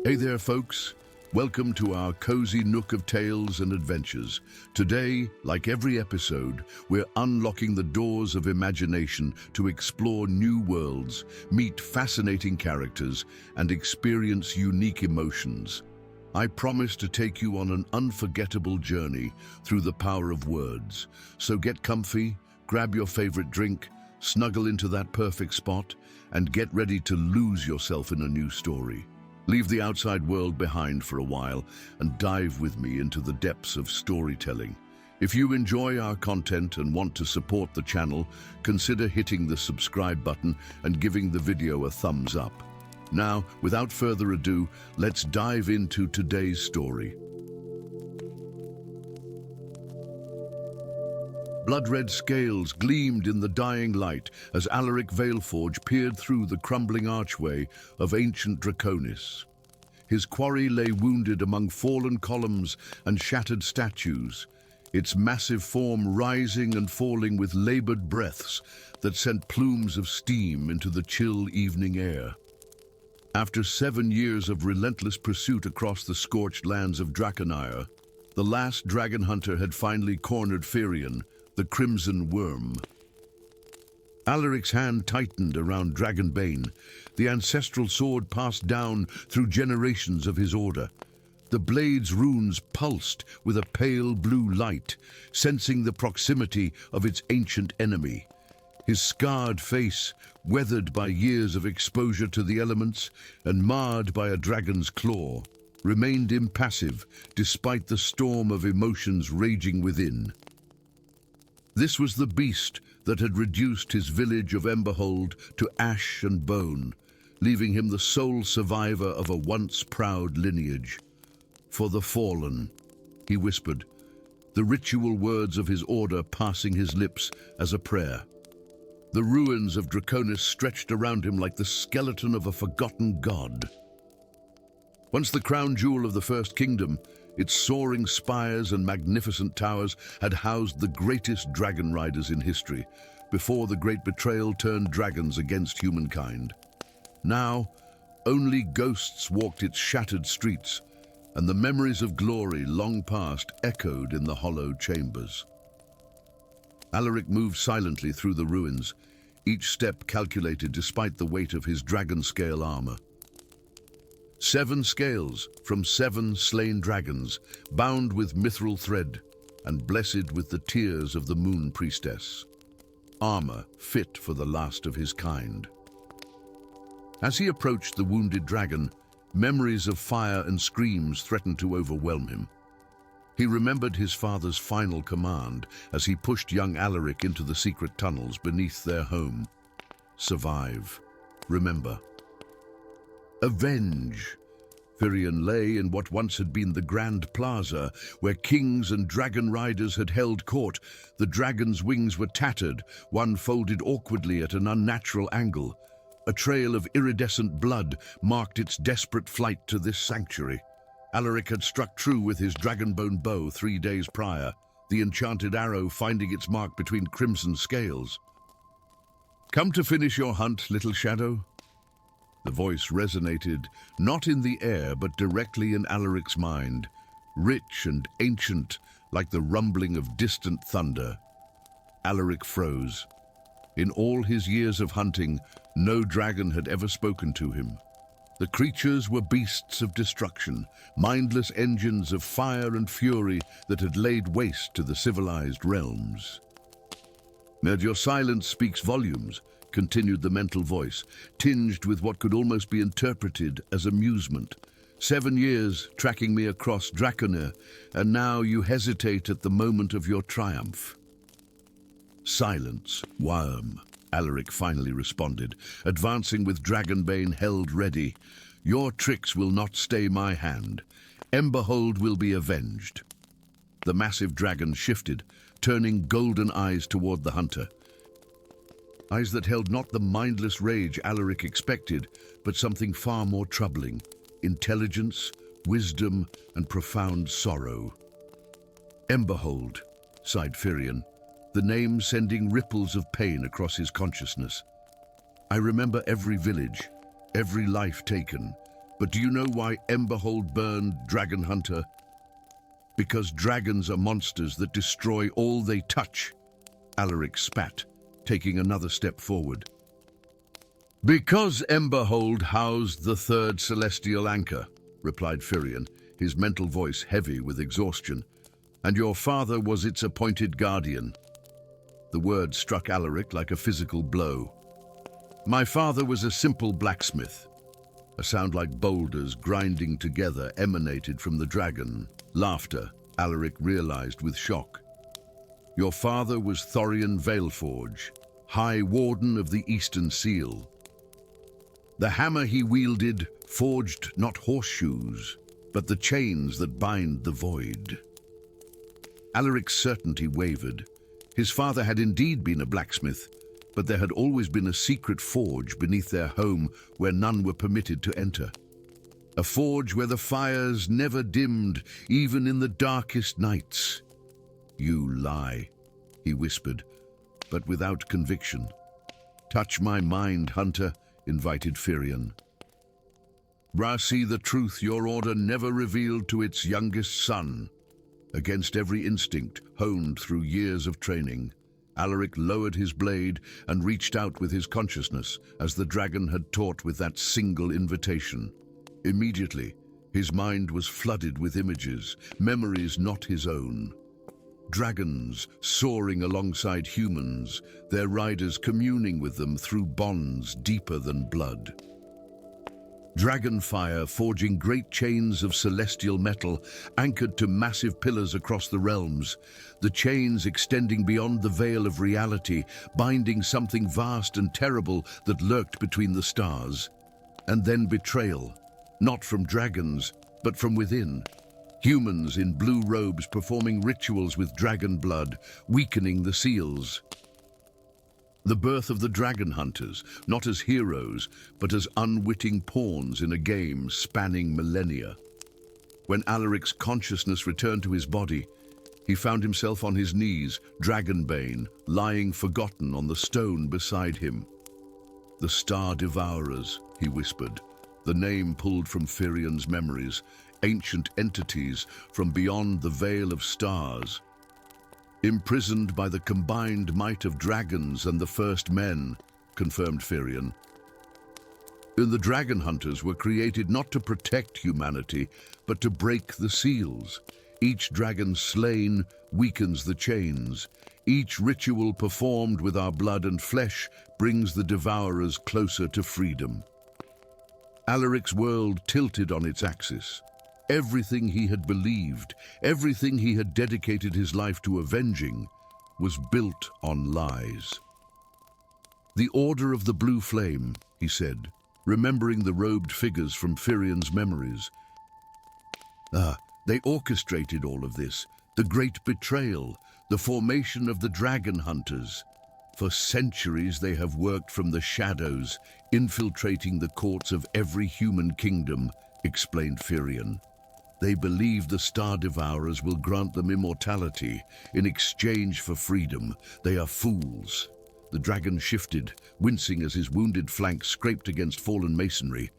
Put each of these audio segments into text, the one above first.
Hey there, folks. Welcome to our cozy nook of tales and adventures. Today, like every episode, we're unlocking the doors of imagination to explore new worlds, meet fascinating characters, and experience unique emotions. I promise to take you on an unforgettable journey through the power of words. So get comfy, grab your favorite drink, snuggle into that perfect spot, and get ready to lose yourself in a new story. Leave the outside world behind for a while and dive with me into the depths of storytelling. If you enjoy our content and want to support the channel, consider hitting the subscribe button and giving the video a thumbs up. Now, without further ado, let's dive into today's story. Blood-red scales gleamed in the dying light as Alaric Veilforge peered through the crumbling archway of ancient Draconis. His quarry lay wounded among fallen columns and shattered statues, its massive form rising and falling with labored breaths that sent plumes of steam into the chill evening air. After 7 years of relentless pursuit across the scorched lands of Draconire, the last dragon hunter had finally cornered Firion, the Crimson Worm. Alaric's hand tightened around Dragonbane, the ancestral sword passed down through generations of his order. The blade's runes pulsed with a pale blue light, sensing the proximity of its ancient enemy. His scarred face, weathered by years of exposure to the elements and marred by a dragon's claw, remained impassive despite the storm of emotions raging within. This was the beast that had reduced his village of Emberhold to ash and bone, leaving him the sole survivor of a once proud lineage. "For the fallen," he whispered, the ritual words of his order passing his lips as a prayer. The ruins of Draconis stretched around him like the skeleton of a forgotten god. Once the crown jewel of the First Kingdom, its soaring spires and magnificent towers had housed the greatest dragon riders in history, before the great betrayal turned dragons against humankind. Now, only ghosts walked its shattered streets, and the memories of glory long past echoed in the hollow chambers. Alaric moved silently through the ruins, each step calculated despite the weight of his dragon-scale armor. 7 scales from 7 slain dragons, bound with mithril thread and blessed with the tears of the moon priestess. Armor fit for the last of his kind. As he approached the wounded dragon, memories of fire and screams threatened to overwhelm him. He remembered his father's final command as he pushed young Alaric into the secret tunnels beneath their home. Survive. Remember. Avenge. Firion lay in what once had been the Grand Plaza, where kings and dragon riders had held court. The dragon's wings were tattered, one folded awkwardly at an unnatural angle. A trail of iridescent blood marked its desperate flight to this sanctuary. Alaric had struck true with his dragonbone bow 3 days prior, the enchanted arrow finding its mark between crimson scales. "Come to finish your hunt, little shadow?" The voice resonated, not in the air, but directly in Alaric's mind, rich and ancient, like the rumbling of distant thunder. Alaric froze. In all his years of hunting, no dragon had ever spoken to him. The creatures were beasts of destruction, mindless engines of fire and fury that had laid waste to the civilized realms. "And your silence speaks volumes," continued the mental voice, tinged with what could almost be interpreted as amusement. 7 years tracking me across Draconir, and now you hesitate at the moment of your triumph." "Silence, worm," Alaric finally responded, advancing with Dragonbane held ready. "Your tricks will not stay my hand. Emberhold will be avenged." The massive dragon shifted, turning golden eyes toward the hunter. Eyes that held not the mindless rage Alaric expected, but something far more troubling: intelligence, wisdom, and profound sorrow. "Emberhold," sighed Firion, the name sending ripples of pain across his consciousness. "I remember every village, every life taken, But do you know why Emberhold burned Dragon Hunter? Because dragons are monsters that destroy all they touch. Alaric spat, taking another step forward. Because Emberhold housed the third celestial anchor, replied Firion, his mental voice heavy with exhaustion, and your father was its appointed guardian. The word struck Alaric like a physical blow. My father was a simple blacksmith. A sound like boulders grinding together emanated from the dragon. Laughter, Alaric realized with shock. Your father was Thorian Veilforge, High Warden of the Eastern Seal. The hammer he wielded forged not horseshoes, but the chains that bind the void. Alaric's certainty wavered. His father had indeed been a blacksmith, but there had always been a secret forge beneath their home where none were permitted to enter. A forge where the fires never dimmed, even in the darkest nights. You lie, he whispered, but without conviction. Touch my mind, Hunter, invited Firion. See the truth your order never revealed to its youngest son. Against every instinct, honed through years of training, Alaric lowered his blade and reached out with his consciousness, as the dragon had taught with that single invitation. Immediately, his mind was flooded with images, memories not his own. Dragons soaring alongside humans, their riders communing with them through bonds deeper than blood. Dragonfire forging great chains of celestial metal anchored to massive pillars across the realms, the chains extending beyond the veil of reality, binding something vast and terrible that lurked between the stars. And then betrayal, not from dragons, but from within. Humans in blue robes performing rituals with dragon blood, weakening the seals. The birth of the dragon hunters, not as heroes, but as unwitting pawns in a game spanning millennia. When Alaric's consciousness returned to his body, he found himself on his knees, dragonbane, lying forgotten on the stone beside him. The Star Devourers, he whispered, the name pulled from Firion's memories, ancient entities from beyond the veil of stars. Imprisoned by the combined might of dragons and the first men, confirmed Firion. And the dragon hunters were created not to protect humanity, but to break the seals. Each dragon slain weakens the chains. Each ritual performed with our blood and flesh brings the devourers closer to freedom. Alaric's world tilted on its axis. Everything he had believed, everything he had dedicated his life to avenging, was built on lies. The Order of the Blue Flame, he said, remembering the robed figures from Firion's memories. They orchestrated all of this, the great betrayal, the formation of the dragon hunters. For centuries they have worked from the shadows, infiltrating the courts of every human kingdom, explained Firion. They believe the Star Devourers will grant them immortality in exchange for freedom. They are fools. The dragon shifted, wincing as his wounded flank scraped against fallen masonry.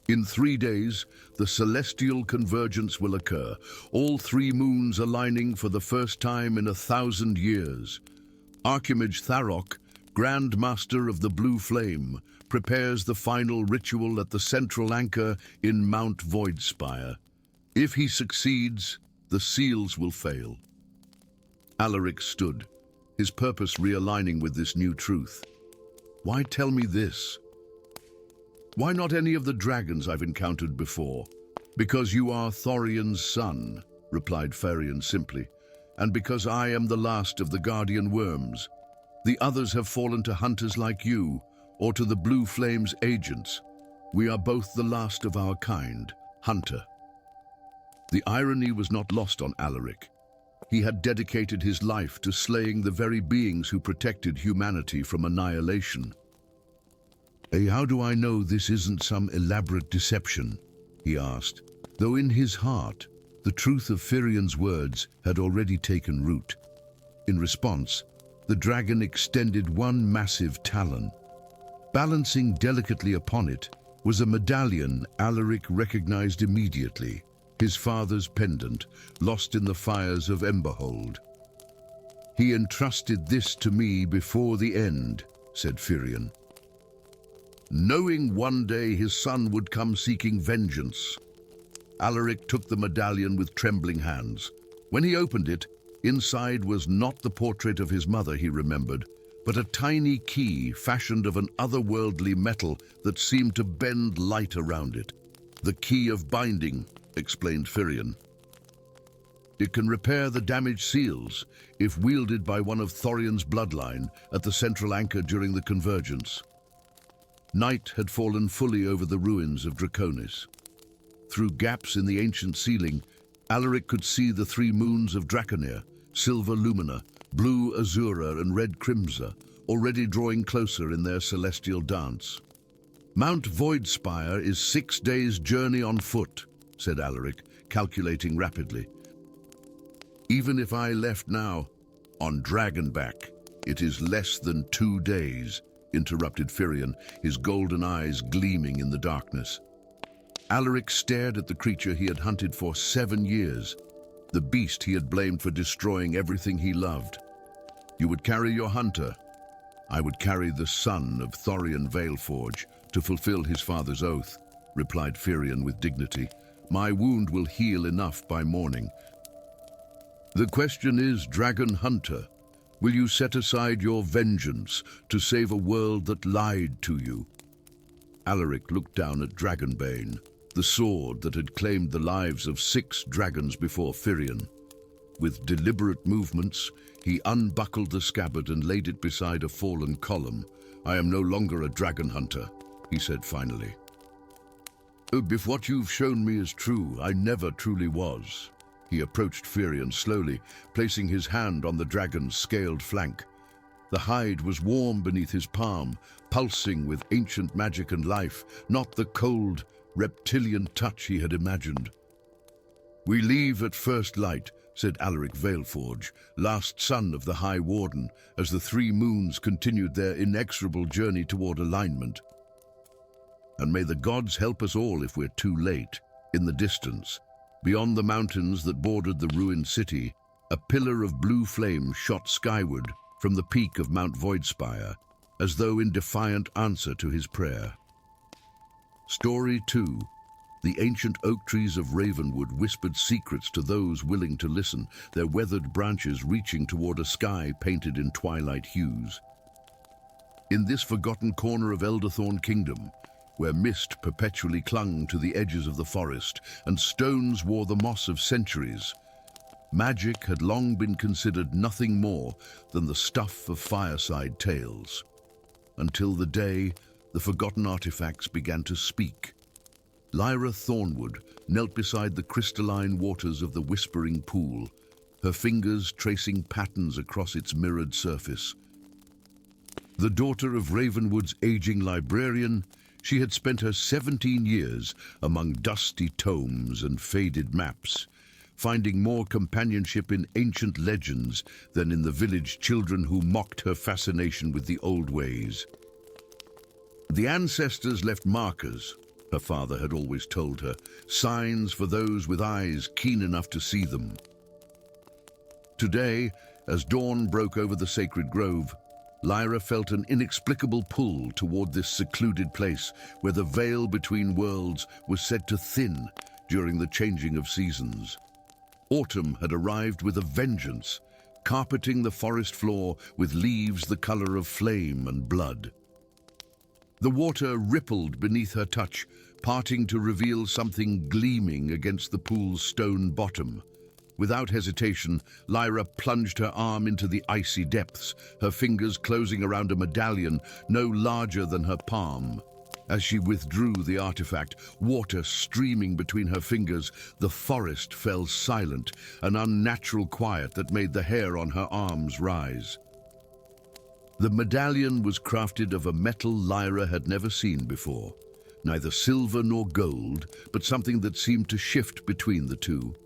In 3 days, the celestial convergence will occur, all 3 moons aligning for the first time in 1,000 years. Archimage Tharok, Grand Master of the Blue Flame, prepares the final ritual at the central anchor in Mount Voidspire. If he succeeds, the seals will fail. Alaric stood, his purpose realigning with this new truth. Why tell me this? Why not any of the dragons I've encountered before? Because you are Thorian's son, replied Firion simply, and because I am the last of the guardian worms. The others have fallen to hunters like you, or to the Blue Flame's agents. We are both the last of our kind, Hunter. The irony was not lost on Alaric. He had dedicated his life to slaying the very beings who protected humanity from annihilation. How do I know this isn't some elaborate deception? He asked, though in his heart, the truth of Firion's words had already taken root. In response, the dragon extended one massive talon. Balancing delicately upon it was a medallion Alaric recognized immediately, his father's pendant, lost in the fires of Emberhold. "He entrusted this to me before the end," said Firion, knowing one day his son would come seeking vengeance. Alaric took the medallion with trembling hands. When he opened it, inside was not the portrait of his mother he remembered, but a tiny key fashioned of an otherworldly metal that seemed to bend light around it. "The key of binding," explained Firion. "It can repair the damaged seals if wielded by one of Thorion's bloodline at the central anchor during the convergence." Night had fallen fully over the ruins of Draconis. Through gaps in the ancient ceiling, Alaric could see the three moons of Draconir, Silver Lumina, Blue Azura and Red Crimsa, already drawing closer in their celestial dance. "Mount Voidspire is 6 days' journey on foot," said Alaric, calculating rapidly. "Even if I left now, on Dragonback, it is less than 2 days," interrupted Firion, his golden eyes gleaming in the darkness. Alaric stared at the creature he had hunted for 7 years, the beast he had blamed for destroying everything he loved. "You would carry your hunter. I would carry the son of Thorion Veilforge to fulfill his father's oath," replied Firion with dignity. "My wound will heal enough by morning. The question is, Dragon Hunter, will you set aside your vengeance to save a world that lied to you?" Alaric looked down at Dragonbane, the sword that had claimed the lives of 6 dragons before Firion. With deliberate movements, he unbuckled the scabbard and laid it beside a fallen column. "I am no longer a dragon hunter," he said finally. "If what you've shown me is true, I never truly was." He approached Firion slowly, placing his hand on the dragon's scaled flank. The hide was warm beneath his palm, pulsing with ancient magic and life, not the cold, reptilian touch he had imagined. "We leave at first light," said Alaric Veilforge, last son of the High Warden, as the 3 moons continued their inexorable journey toward alignment. "And may the gods help us all if we're too late." In the distance, beyond the mountains that bordered the ruined city, a pillar of blue flame shot skyward from the peak of Mount Voidspire, as though in defiant answer to his prayer. Story 2. The ancient oak trees of Ravenwood whispered secrets to those willing to listen, their weathered branches reaching toward a sky painted in twilight hues. In this forgotten corner of Elderthorn Kingdom, where mist perpetually clung to the edges of the forest and stones wore the moss of centuries, magic had long been considered nothing more than the stuff of fireside tales, until the day the forgotten artifacts began to speak. Lyra Thornwood knelt beside the crystalline waters of the Whispering Pool, her fingers tracing patterns across its mirrored surface. The daughter of Ravenwood's aging librarian, she had spent her 17 years among dusty tomes and faded maps, finding more companionship in ancient legends than in the village children who mocked her fascination with the old ways. The ancestors left markers, her father had always told her, signs for those with eyes keen enough to see them. Today, as dawn broke over the sacred grove, Lyra felt an inexplicable pull toward this secluded place where the veil between worlds was said to thin during the changing of seasons. Autumn had arrived with a vengeance, carpeting the forest floor with leaves the color of flame and blood. The water rippled beneath her touch, parting to reveal something gleaming against the pool's stone bottom. Without hesitation, Lyra plunged her arm into the icy depths, her fingers closing around a medallion no larger than her palm. As she withdrew the artifact, water streaming between her fingers, the forest fell silent, an unnatural quiet that made the hair on her arms rise. The medallion was crafted of a metal Lyra had never seen before, neither silver nor gold, but something that seemed to shift between the two.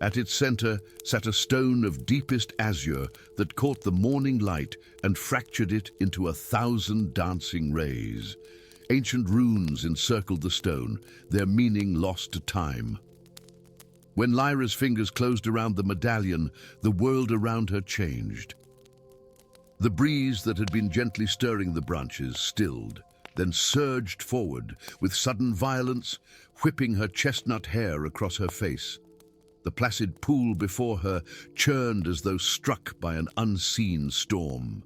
At its center sat a stone of deepest azure that caught the morning light and fractured it into 1,000 dancing rays. Ancient runes encircled the stone, their meaning lost to time. When Lyra's fingers closed around the medallion, the world around her changed. The breeze that had been gently stirring the branches stilled, then surged forward with sudden violence, whipping her chestnut hair across her face. The placid pool before her churned as though struck by an unseen storm.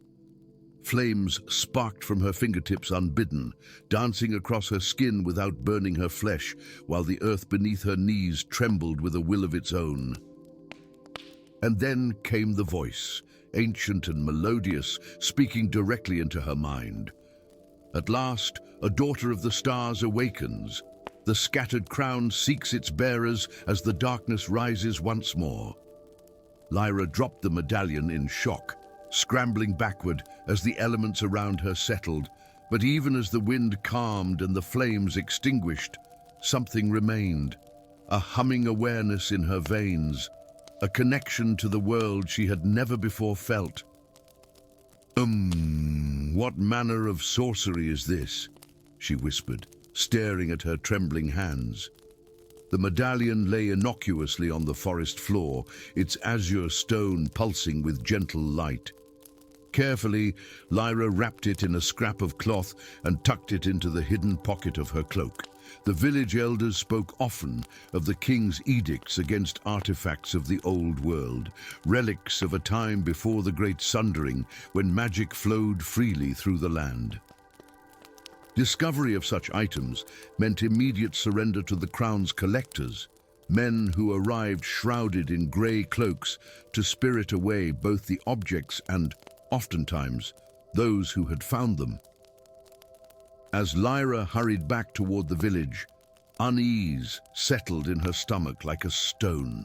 Flames sparked from her fingertips unbidden, dancing across her skin without burning her flesh, while the earth beneath her knees trembled with a will of its own. And then came the voice, ancient and melodious, speaking directly into her mind. At last, a daughter of the stars awakens. The scattered crown seeks its bearers as the darkness rises once more. Lyra dropped the medallion in shock, scrambling backward as the elements around her settled. But even as the wind calmed and the flames extinguished, something remained, a humming awareness in her veins, a connection to the world she had never before felt. What manner of sorcery is this?" she whispered, staring at her trembling hands. The medallion lay innocuously on the forest floor, its azure stone pulsing with gentle light. Carefully, Lyra wrapped it in a scrap of cloth and tucked it into the hidden pocket of her cloak. The village elders spoke often of the king's edicts against artifacts of the old world, relics of a time before the Great Sundering, when magic flowed freely through the land. Discovery of such items meant immediate surrender to the crown's collectors, men who arrived shrouded in grey cloaks to spirit away both the objects and, oftentimes, those who had found them. As Lyra hurried back toward the village, unease settled in her stomach like a stone.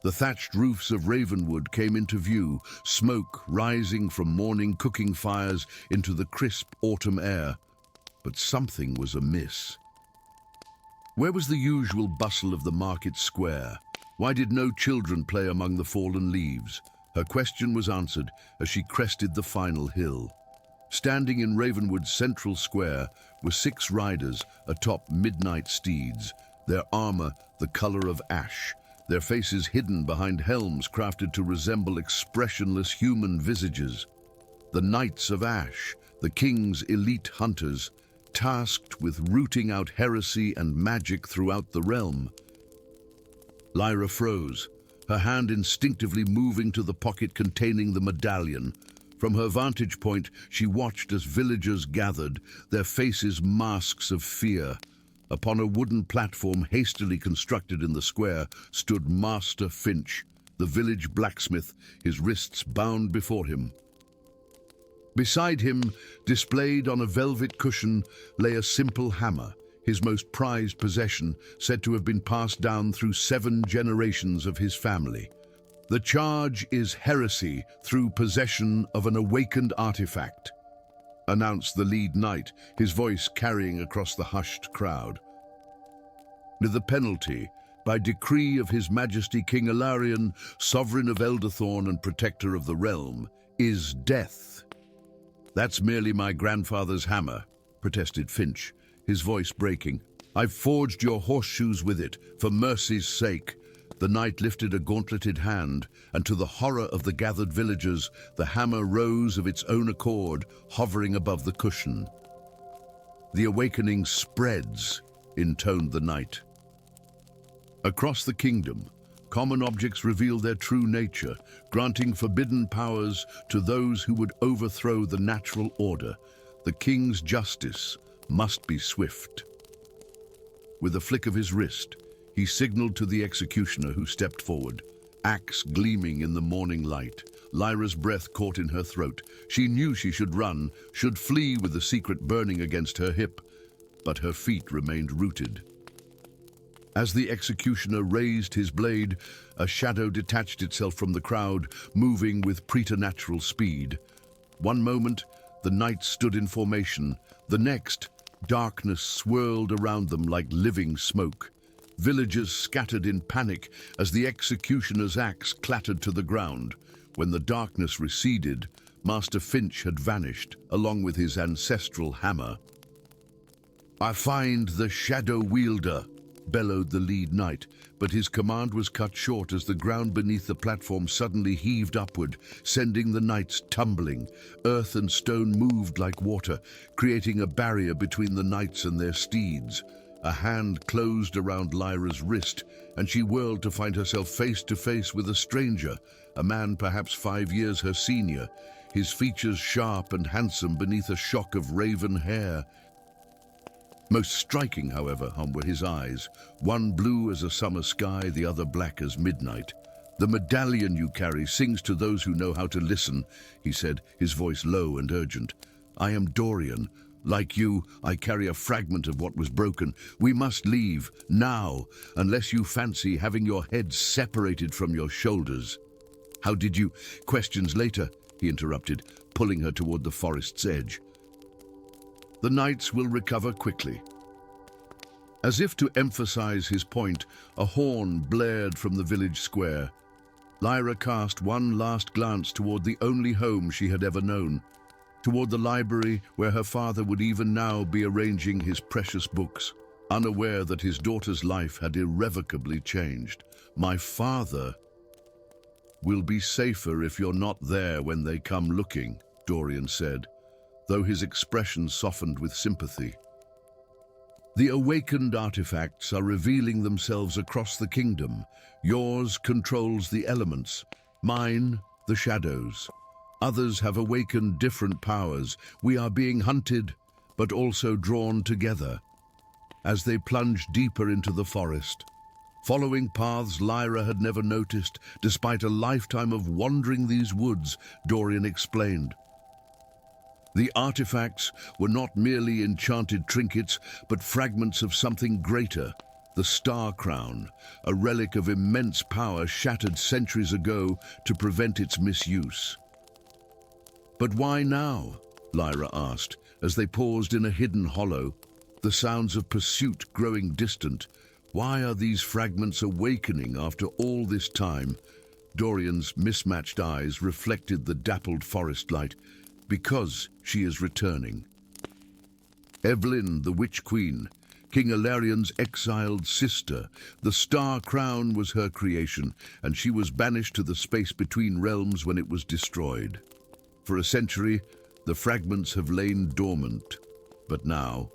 The thatched roofs of Ravenwood came into view, smoke rising from morning cooking fires into the crisp autumn air. But something was amiss. Where was the usual bustle of the market square? Why did no children play among the fallen leaves? Her question was answered as she crested the final hill. Standing in Ravenwood's central square were 6 riders atop midnight steeds, their armor the color of ash, their faces hidden behind helms crafted to resemble expressionless human visages. The Knights of Ash, the king's elite hunters, tasked with rooting out heresy and magic throughout the realm. Lyra froze, her hand instinctively moving to the pocket containing the medallion. From her vantage point, she watched as villagers gathered, their faces masks of fear. Upon a wooden platform hastily constructed in the square stood Master Finch, the village blacksmith, his wrists bound before him. Beside him, displayed on a velvet cushion, lay a simple hammer, his most prized possession, said to have been passed down through 7 generations of his family. The charge is heresy through possession of an awakened artifact, announced the lead knight, his voice carrying across the hushed crowd. The penalty, by decree of His Majesty King Ilarion, sovereign of Elderthorn and protector of the realm, is death. That's merely my grandfather's hammer, protested Finch, his voice breaking. I've forged your horseshoes with it, for mercy's sake. The knight lifted a gauntleted hand, and to the horror of the gathered villagers, the hammer rose of its own accord, hovering above the cushion. The awakening spreads, intoned the knight. Across the kingdom, common objects reveal their true nature, granting forbidden powers to those who would overthrow the natural order. The king's justice must be swift. With a flick of his wrist, he signaled to the executioner who stepped forward, axe gleaming in the morning light. Lyra's breath caught in her throat. She knew she should run, should flee with the secret burning against her hip, but her feet remained rooted. As the executioner raised his blade, a shadow detached itself from the crowd, moving with preternatural speed. One moment, the knights stood in formation. The next, darkness swirled around them like living smoke. Villagers scattered in panic as the executioner's axe clattered to the ground. When the darkness receded, Master Finch had vanished, along with his ancestral hammer. "I find the Shadow Wielder," bellowed the lead knight, but his command was cut short as the ground beneath the platform suddenly heaved upward, sending the knights tumbling. Earth and stone moved like water, creating a barrier between the knights and their steeds. A hand closed around Lyra's wrist, and she whirled to find herself face to face with a stranger, a man perhaps 5 years her senior, his features sharp and handsome beneath a shock of raven hair. Most striking, however, were his eyes, one blue as a summer sky, the other black as midnight. "The medallion you carry sings to those who know how to listen," he said, his voice low and urgent. "I am Dorian. Like you, I carry a fragment of what was broken. We must leave, now, unless you fancy having your head separated from your shoulders." "How did you—" "Questions later," he interrupted, pulling her toward the forest's edge. "The knights will recover quickly." As if to emphasize his point, a horn blared from the village square. Lyra cast one last glance toward the only home she had ever known, toward the library where her father would even now be arranging his precious books, unaware that his daughter's life had irrevocably changed. "My father will be safer if you're not there when they come looking," Dorian said, though his expression softened with sympathy. "The awakened artifacts are revealing themselves across the kingdom. Yours controls the elements, mine the shadows. Others have awakened different powers. We are being hunted, but also drawn together." As they plunged deeper into the forest, following paths Lyra had never noticed, despite a lifetime of wandering these woods, Dorian explained. The artifacts were not merely enchanted trinkets, but fragments of something greater, the Star Crown, a relic of immense power shattered centuries ago to prevent its misuse. "But why now?" Lyra asked, as they paused in a hidden hollow, the sounds of pursuit growing distant. "Why are these fragments awakening after all this time?" Dorian's mismatched eyes reflected the dappled forest light. "Because she is returning. Evelyn, the Witch Queen, King Alarion's exiled sister. The Star Crown was her creation, and she was banished to the space between realms when it was destroyed. For a century, the fragments have lain dormant. But now,"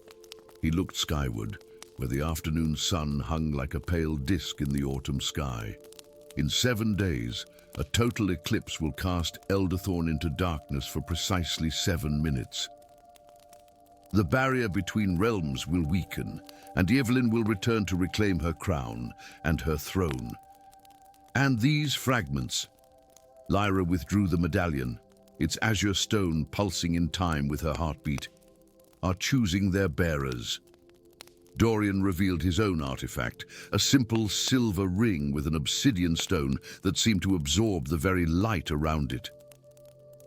he looked skyward, where the afternoon sun hung like a pale disk in the autumn sky. "In 7 days, a total eclipse will cast Elderthorn into darkness for precisely 7 minutes. The barrier between realms will weaken, and Evelyn will return to reclaim her crown and her throne. And these fragments—" Lyra withdrew the medallion, its azure stone pulsing in time with her heartbeat, "are choosing their bearers." Dorian revealed his own artifact, a simple silver ring with an obsidian stone that seemed to absorb the very light around it.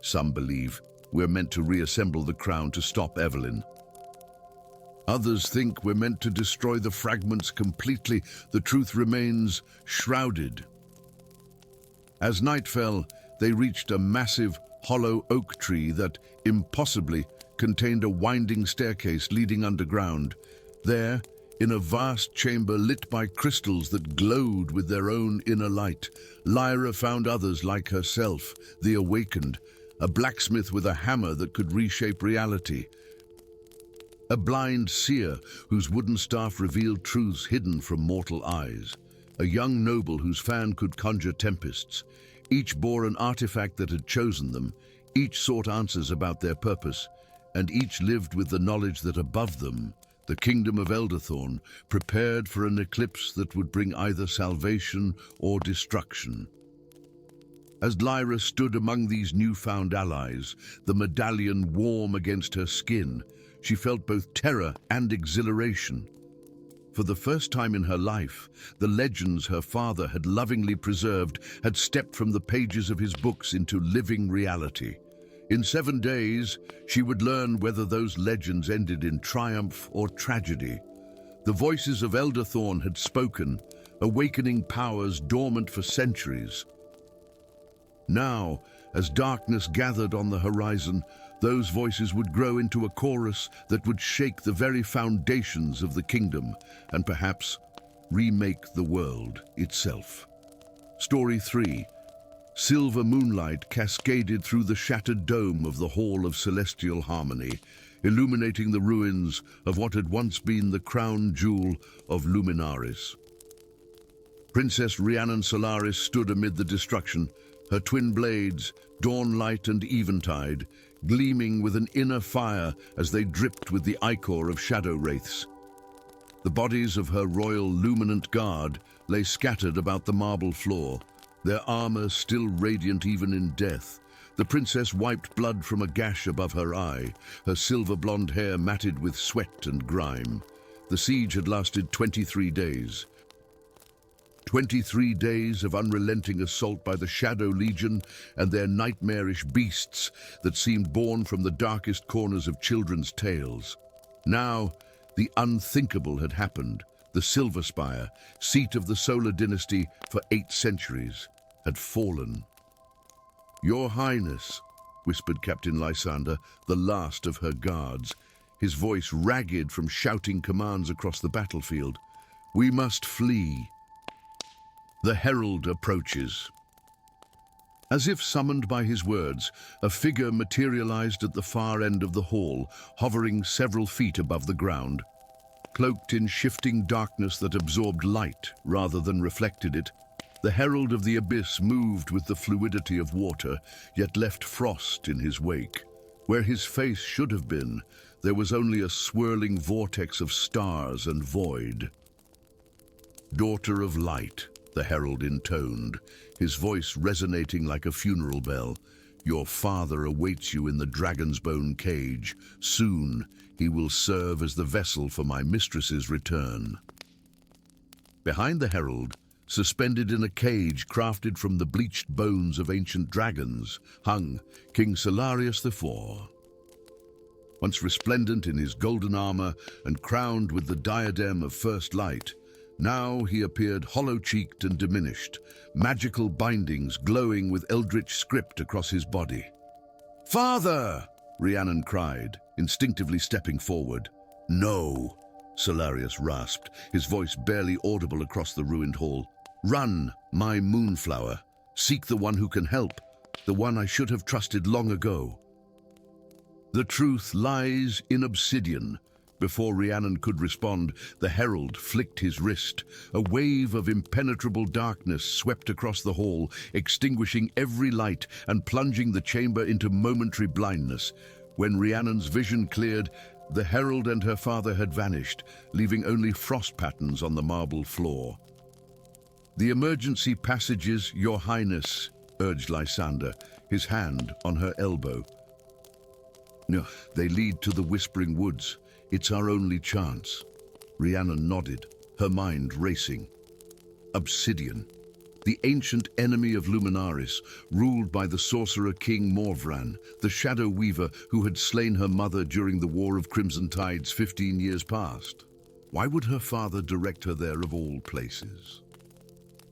"Some believe we're meant to reassemble the crown to stop Evelyn. Others think we're meant to destroy the fragments completely. The truth remains shrouded." As night fell, they reached a massive, hollow oak tree that, impossibly, contained a winding staircase leading underground. There, in a vast chamber lit by crystals that glowed with their own inner light, Lyra found others like herself, the awakened, a blacksmith with a hammer that could reshape reality, a blind seer whose wooden staff revealed truths hidden from mortal eyes, a young noble whose fan could conjure tempests. Each bore an artifact that had chosen them, each sought answers about their purpose, and each lived with the knowledge that above them, the kingdom of Elderthorn, prepared for an eclipse that would bring either salvation or destruction. As Lyra stood among these newfound allies, the medallion warm against her skin, she felt both terror and exhilaration. For the first time in her life, the legends her father had lovingly preserved had stepped from the pages of his books into living reality. In 7 days, she would learn whether those legends ended in triumph or tragedy. The voices of Elderthorn had spoken, awakening powers dormant for centuries. Now, as darkness gathered on the horizon, Those voices would grow into a chorus that would shake the very foundations of the kingdom and perhaps remake the world itself. Story 3. Silver moonlight cascaded through the shattered dome of the Hall of Celestial Harmony, illuminating the ruins of what had once been the crown jewel of Luminaris. Princess Rhiannon Solaris stood amid the destruction, her twin blades, dawnlight and eventide, gleaming with an inner fire as they dripped with the ichor of shadow wraiths. The bodies of her royal luminant guard lay scattered about the marble floor, their armor still radiant even in death. The princess wiped blood from a gash above her eye, her silver blonde hair matted with sweat and grime. The siege had lasted 23 days. 23 days of unrelenting assault by the Shadow Legion and their nightmarish beasts that seemed born from the darkest corners of children's tales. Now, the unthinkable had happened. The Silver Spire, seat of the Solar Dynasty for 8 centuries, had fallen. "Your Highness," whispered Captain Lysander, the last of her guards, his voice ragged from shouting commands across the battlefield, "we must flee." The herald approaches. As if summoned by his words, a figure materialized at the far end of the hall, hovering several feet above the ground. Cloaked in shifting darkness that absorbed light rather than reflected it, the herald of the abyss moved with the fluidity of water, yet left frost in his wake. Where his face should have been, there was only a swirling vortex of stars and void. "Daughter of light," the herald intoned, his voice resonating like a funeral bell. "Your father awaits you in the dragon's bone cage. Soon, he will serve as the vessel for my mistress's return." Behind the herald, suspended in a cage crafted from the bleached bones of ancient dragons, hung King Solarius IV. Once resplendent in his golden armor and crowned with the diadem of first light, now he appeared hollow-cheeked and diminished, magical bindings glowing with eldritch script across his body. "Father!" Rhiannon cried, instinctively stepping forward. "No," Solarius rasped, his voice barely audible across the ruined hall. "Run, my moonflower. Seek the one who can help, the one I should have trusted long ago." "The truth lies in obsidian." Before Rhiannon could respond, the herald flicked his wrist. A wave of impenetrable darkness swept across the hall, extinguishing every light and plunging the chamber into momentary blindness. When Rhiannon's vision cleared, the herald and her father had vanished, leaving only frost patterns on the marble floor. "The emergency passages, Your Highness," urged Lysander, his hand on her elbow. "No, they lead to the Whispering Woods. It's our only chance." Rhiannon nodded, her mind racing. Obsidian, the ancient enemy of Luminaris, ruled by the sorcerer King Morvran, the Shadow Weaver who had slain her mother during the War of Crimson Tides 15 years past. Why would her father direct her there of all places?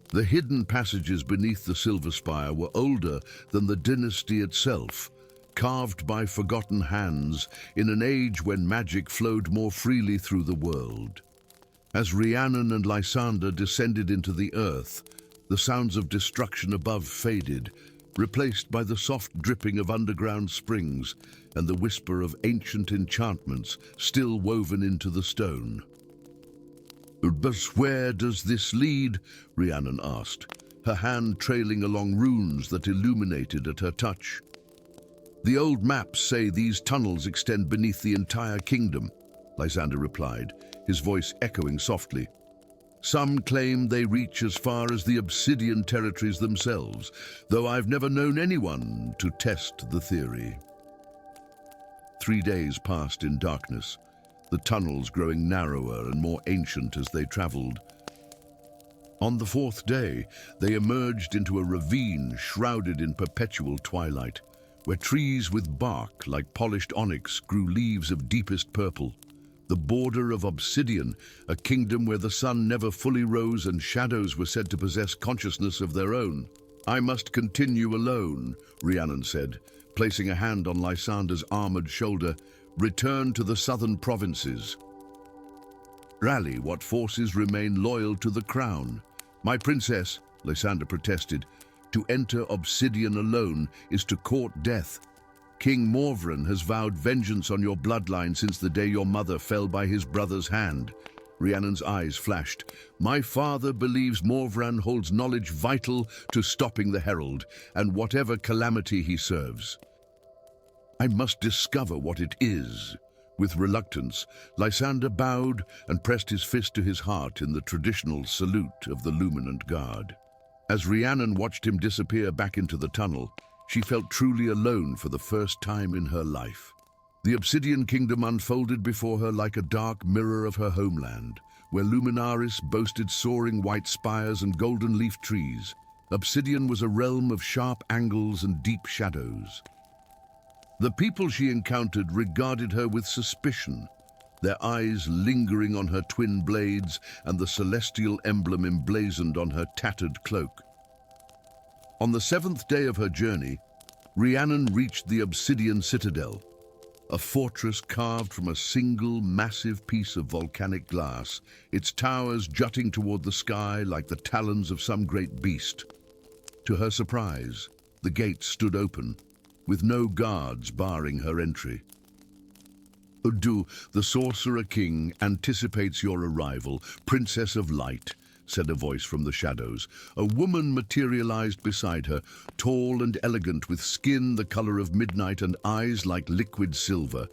The hidden passages beneath the Silver Spire were older than the dynasty itself, carved by forgotten hands in an age when magic flowed more freely through the world. As Rhiannon and Lysander descended into the earth, the sounds of destruction above faded, replaced by the soft dripping of underground springs and the whisper of ancient enchantments still woven into the stone. "But where does this lead?" Rhiannon asked, her hand trailing along runes that illuminated at her touch. "The old maps say these tunnels extend beneath the entire kingdom," Lysander replied, his voice echoing softly. "Some claim they reach as far as the obsidian territories themselves, though I've never known anyone to test the theory." 3 days passed in darkness, the tunnels growing narrower and more ancient as they traveled. On the 4th day, they emerged into a ravine shrouded in perpetual twilight, where trees with bark like polished onyx grew leaves of deepest purple. The border of obsidian, a kingdom where the sun never fully rose and shadows were said to possess consciousness of their own. "I must continue alone," Rhiannon said, placing a hand on Lysander's armored shoulder, return to the southern provinces. Rally what forces remain loyal to the crown. My princess, Lysander protested, to enter Obsidian alone is to court death. King Morvran has vowed vengeance on your bloodline since the day your mother fell by his brother's hand. Rhiannon's eyes flashed. My father believes Morvran holds knowledge vital to stopping the Herald and whatever calamity he serves. I must discover what it is. With reluctance, Lysander bowed and pressed his fist to his heart in the traditional salute of the Luminant Guard. As Rhiannon watched him disappear back into the tunnel, she felt truly alone for the first time in her life. The Obsidian Kingdom unfolded before her like a dark mirror of her homeland, where Luminaris boasted soaring white spires and golden leaf trees. Obsidian was a realm of sharp angles and deep shadows. The people she encountered regarded her with suspicion, their eyes lingering on her twin blades and the celestial emblem emblazoned on her tattered cloak. On the 7th day of her journey, Rhiannon reached the Obsidian Citadel, a fortress carved from a single massive piece of volcanic glass, its towers jutting toward the sky like the talons of some great beast. To her surprise, the gates stood open, with no guards barring her entry. Udu, the Sorcerer King, anticipates your arrival, Princess of Light, said a voice from the shadows. A woman materialized beside her, tall and elegant, with skin the color of midnight and eyes like liquid silver.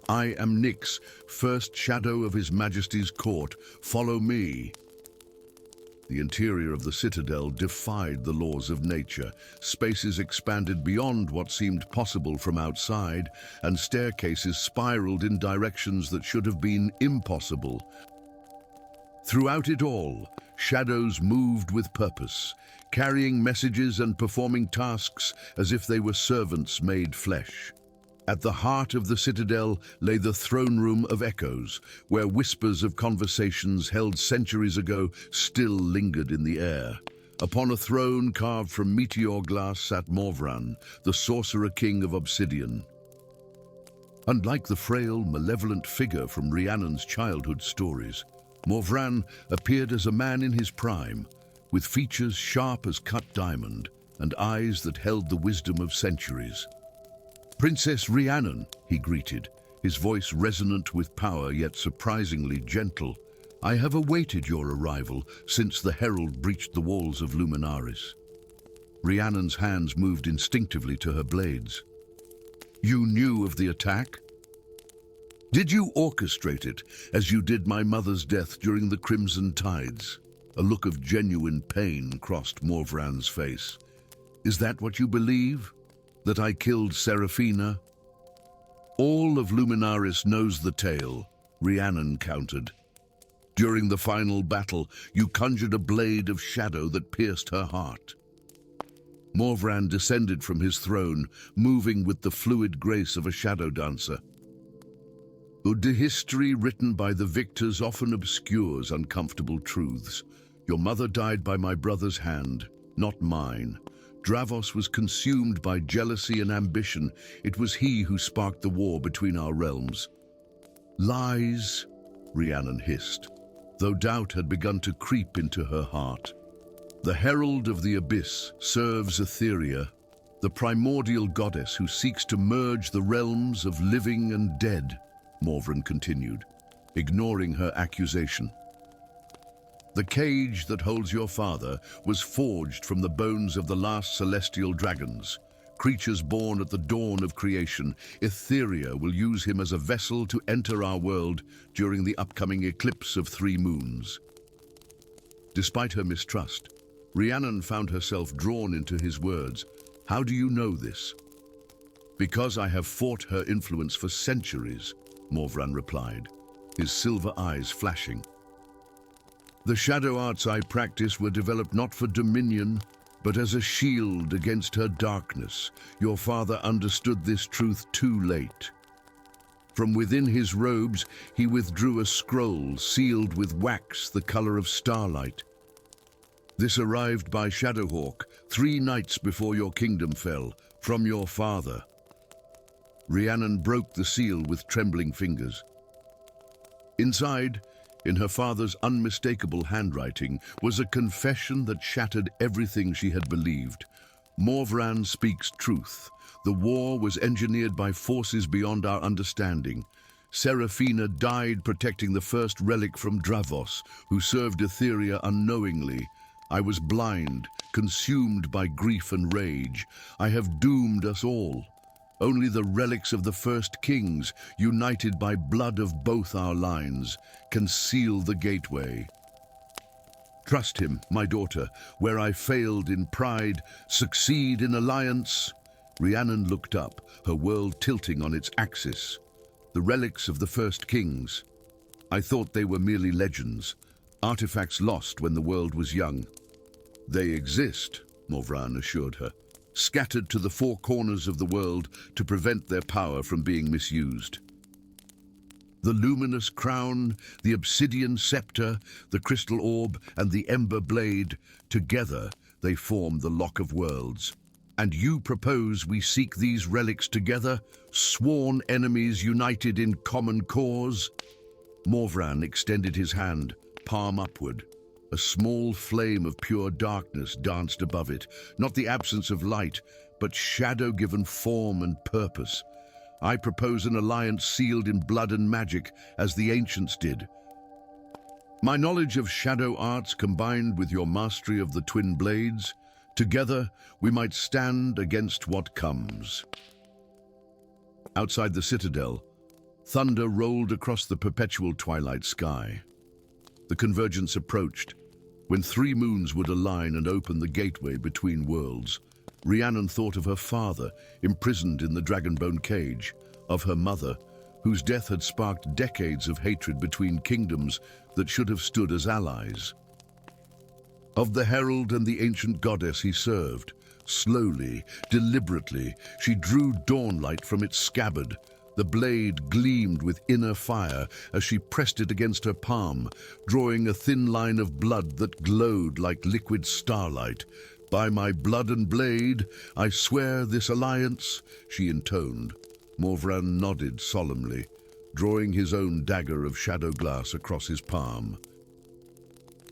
I am Nyx, first shadow of His Majesty's court. Follow me. The interior of the citadel defied the laws of nature. Spaces expanded beyond what seemed possible from outside, and staircases spiraled in directions that should have been impossible. Throughout it all, shadows moved with purpose, carrying messages and performing tasks as if they were servants made flesh. At the heart of the citadel lay the throne room of echoes, where whispers of conversations held centuries ago still lingered in the air. Upon a throne carved from meteor glass sat Morvran, the Sorcerer King of Obsidian. Unlike the frail, malevolent figure from Rhiannon's childhood stories, Morvran appeared as a man in his prime, with features sharp as cut diamond and eyes that held the wisdom of centuries. Princess Rhiannon, he greeted, his voice resonant with power yet surprisingly gentle. I have awaited your arrival since the Herald breached the walls of Luminaris. Rhiannon's hands moved instinctively to her blades. You knew of the attack? Did you orchestrate it, as you did my mother's death during the Crimson Tides? A look of genuine pain crossed Morvran's face. Is that what you believe? That I killed Seraphina? All of Luminaris knows the tale, Rhiannon countered. During the final battle, you conjured a blade of shadow that pierced her heart. Morvran descended from his throne, moving with the fluid grace of a shadow dancer. The history written by the victors often obscures uncomfortable truths. Your mother died by my brother's hand, not mine. Dravos was consumed by jealousy and ambition. It was he who sparked the war between our realms. Lies, Rhiannon hissed, though doubt had begun to creep into her heart. The Herald of the Abyss serves Etheria, the primordial goddess who seeks to merge the realms of living and dead, Morvran continued, ignoring her accusation. The cage that holds your father was forged from the bones of the last celestial dragons, creatures born at the dawn of creation. Etheria will use him as a vessel to enter our world during the upcoming eclipse of 3 moons. Despite her mistrust, Rhiannon found herself drawn into his words. How do you know this? Because I have fought her influence for centuries, Morvran replied, his silver eyes flashing. The shadow arts I practice were developed not for dominion, but as a shield against her darkness. Your father understood this truth too late. From within his robes, he withdrew a scroll sealed with wax the color of starlight. This arrived by Shadowhawk 3 nights before your kingdom fell, from your father. Rhiannon broke the seal with trembling fingers. Inside, in her father's unmistakable handwriting, was a confession that shattered everything she had believed. Morvran speaks truth. The war was engineered by forces beyond our understanding. Seraphina died protecting the first relic from Dravos, who served Etheria unknowingly. I was blind, consumed by grief and rage. I have doomed us all. Only the relics of the first kings, united by blood of both our lines, can seal the gateway. Trust him, my daughter, where I failed in pride, succeed in alliance. Rhiannon looked up, her world tilting on its axis. The relics of the first kings. I thought they were merely legends, artifacts lost when the world was young. They exist, Morvran assured her, scattered to the four corners of the world to prevent their power from being misused. The luminous crown, the obsidian scepter, the crystal orb, and the ember blade, together they form the Lock of Worlds. And you propose we seek these relics together, sworn enemies united in common cause? Morvran extended his hand, palm upward. A small flame of pure darkness danced above it, not the absence of light, but shadow given form and purpose. I propose an alliance sealed in blood and magic, as the ancients did. My knowledge of shadow arts combined with your mastery of the twin blades, together we might stand against what comes. Outside the citadel, thunder rolled across the perpetual twilight sky. The convergence approached, when 3 moons would align and open the gateway between worlds. Rhiannon thought of her father, imprisoned in the dragonbone cage, of her mother, whose death had sparked decades of hatred between kingdoms that should have stood as allies. Of the herald and the ancient goddess he served. Slowly, deliberately, she drew dawnlight from its scabbard. The blade gleamed with inner fire as she pressed it against her palm, drawing a thin line of blood that glowed like liquid starlight. By my blood and blade, I swear this alliance, she intoned. Morvran nodded solemnly, drawing his own dagger of shadow glass across his palm.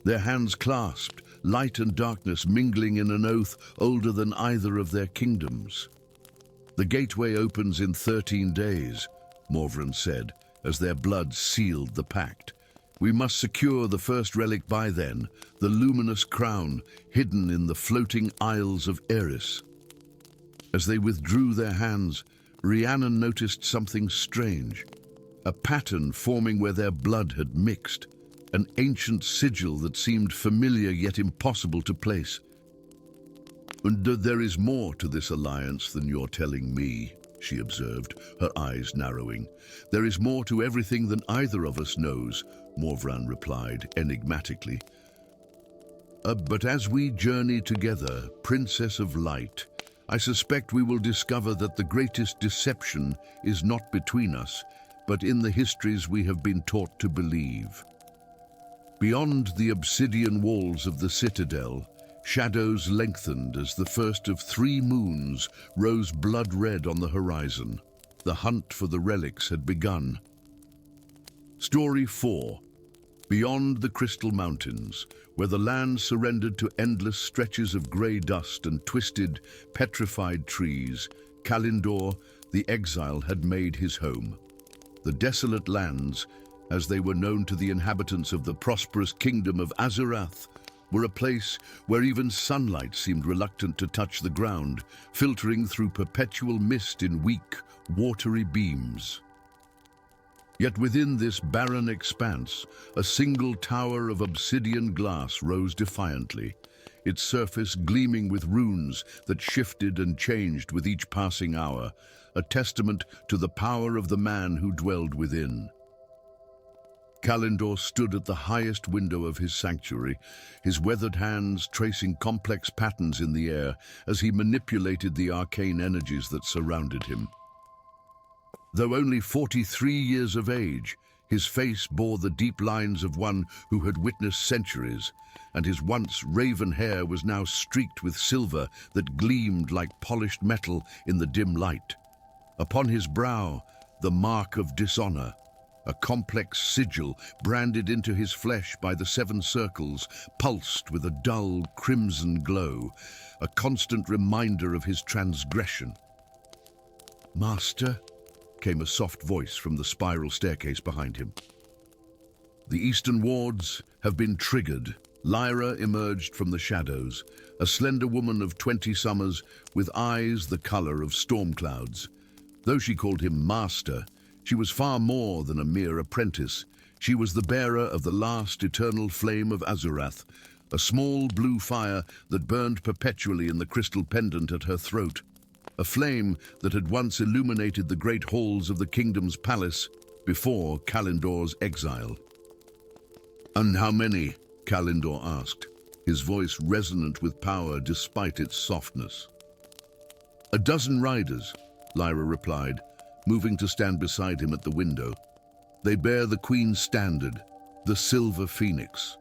Their hands clasped, light and darkness mingling in an oath older than either of their kingdoms. The gateway opens in 13 days, Morvran said, as their blood sealed the pact. We must secure the first relic by then, the luminous crown hidden in the floating isles of Eris. As they withdrew their hands, Rhiannon noticed something strange, a pattern forming where their blood had mixed, an ancient sigil that seemed familiar yet impossible to place. And there is more to this alliance than you're telling me, she observed, her eyes narrowing. There is more to everything than either of us knows, Morvran replied enigmatically. But as we journey together, Princess of Light, I suspect we will discover that the greatest deception is not between us, but in the histories we have been taught to believe. Beyond the obsidian walls of the citadel, shadows lengthened as the first of 3 moons rose blood-red on the horizon. The hunt for the relics had begun. Story 4. Beyond the Crystal Mountains, where the land surrendered to endless stretches of grey dust and twisted, petrified trees, Kalindor, the exile, had made his home. The desolate lands, as they were known to the inhabitants of the prosperous kingdom of Azurath, were a place where even sunlight seemed reluctant to touch the ground, filtering through perpetual mist in weak, watery beams. Yet within this barren expanse, a single tower of obsidian glass rose defiantly, its surface gleaming with runes that shifted and changed with each passing hour, a testament to the power of the man who dwelled within. Kalindor stood at the highest window of his sanctuary, his weathered hands tracing complex patterns in the air as he manipulated the arcane energies that surrounded him. Though only 43 years of age, his face bore the deep lines of one who had witnessed centuries, and his once raven hair was now streaked with silver that gleamed like polished metal in the dim light. Upon his brow, the mark of dishonor, a complex sigil branded into his flesh by the seven circles, pulsed with a dull crimson glow, a constant reminder of his transgression. "Master," came a soft voice from the spiral staircase behind him. "The eastern wards have been triggered." Lyra emerged from the shadows, a slender woman of 20 summers with eyes the color of storm clouds. Though she called him master, she was far more than a mere apprentice. She was the bearer of the last eternal flame of Azurath, a small blue fire that burned perpetually in the crystal pendant at her throat, a flame that had once illuminated the great halls of the kingdom's palace before Kalindor's exile. "And how many?" Kalindor asked, his voice resonant with power despite its softness. "A dozen riders," Lyra replied, moving to stand beside him at the window. "They bear the Queen's standard, the Silver Phoenix."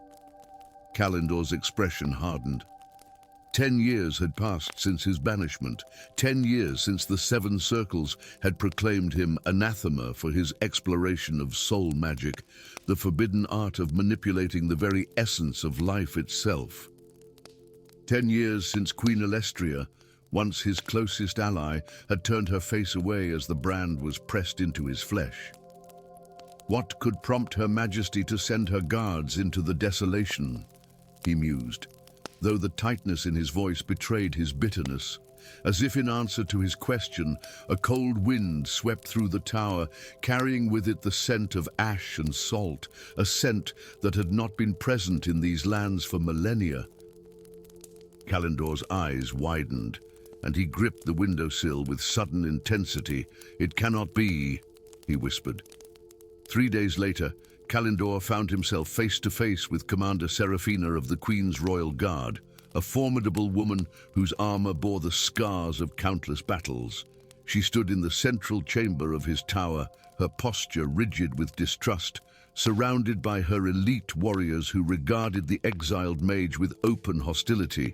Kalindor's expression hardened. 10 years had passed since his banishment, 10 years since the Seven Circles had proclaimed him anathema for his exploration of soul magic, the forbidden art of manipulating the very essence of life itself. 10 years since Queen Alestria, once his closest ally, had turned her face away as the brand was pressed into his flesh. What could prompt Her Majesty to send her guards into the desolation? He mused, though the tightness in his voice betrayed his bitterness. As if in answer to his question, a cold wind swept through the tower, carrying with it the scent of ash and salt, a scent that had not been present in these lands for millennia. Kalindor's eyes widened, and he gripped the windowsill with sudden intensity. "It cannot be," he whispered. 3 days later, Kalindor found himself face to face with Commander Seraphina of the Queen's Royal Guard, a formidable woman whose armor bore the scars of countless battles. She stood in the central chamber of his tower, her posture rigid with distrust, surrounded by her elite warriors who regarded the exiled mage with open hostility.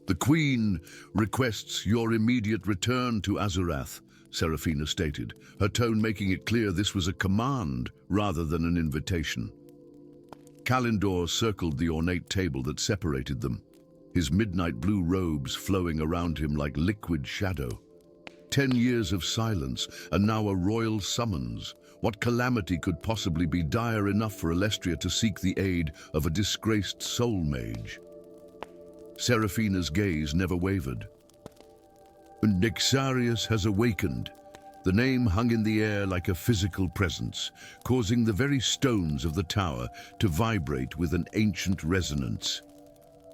"The Queen requests your immediate return to Azurath," Seraphina stated, her tone making it clear this was a command rather than an invitation. Kalindor circled the ornate table that separated them, his midnight blue robes flowing around him like liquid shadow. 10 years of silence, and now a royal summons. What calamity could possibly be dire enough for Alestria to seek the aid of a disgraced soul mage? Seraphina's gaze never wavered. "Nexarius has awakened." The name hung in the air like a physical presence, causing the very stones of the tower to vibrate with an ancient resonance.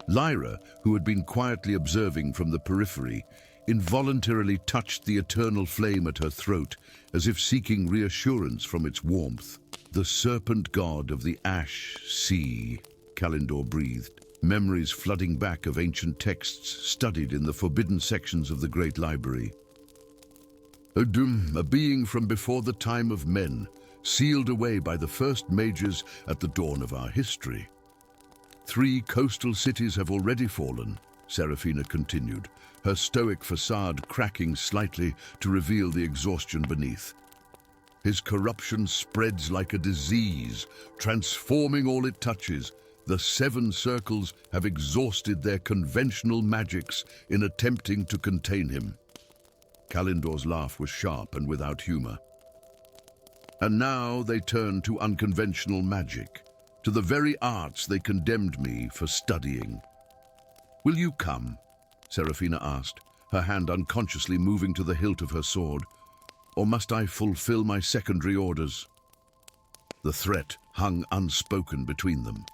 Lyra, who had been quietly observing from the periphery, involuntarily touched the eternal flame at her throat, as if seeking reassurance from its warmth. "The serpent god of the ash sea," Kalindor breathed, memories flooding back of ancient texts studied in the forbidden sections of the Great Library. A being from before the time of men, sealed away by the first mages at the dawn of our history. 3 coastal cities have already fallen," Seraphina continued, her stoic facade cracking slightly to reveal the exhaustion beneath. "His corruption spreads like a disease, transforming all it touches. The Seven Circles have exhausted their conventional magics in attempting to contain him." Kalindor's laugh was sharp and without humor. "And now they turn to unconventional magic, to the very arts they condemned me for studying." "Will you come?" Seraphina asked, her hand unconsciously moving to the hilt of her sword. "Or must I fulfill my secondary orders?" The threat hung unspoken between them.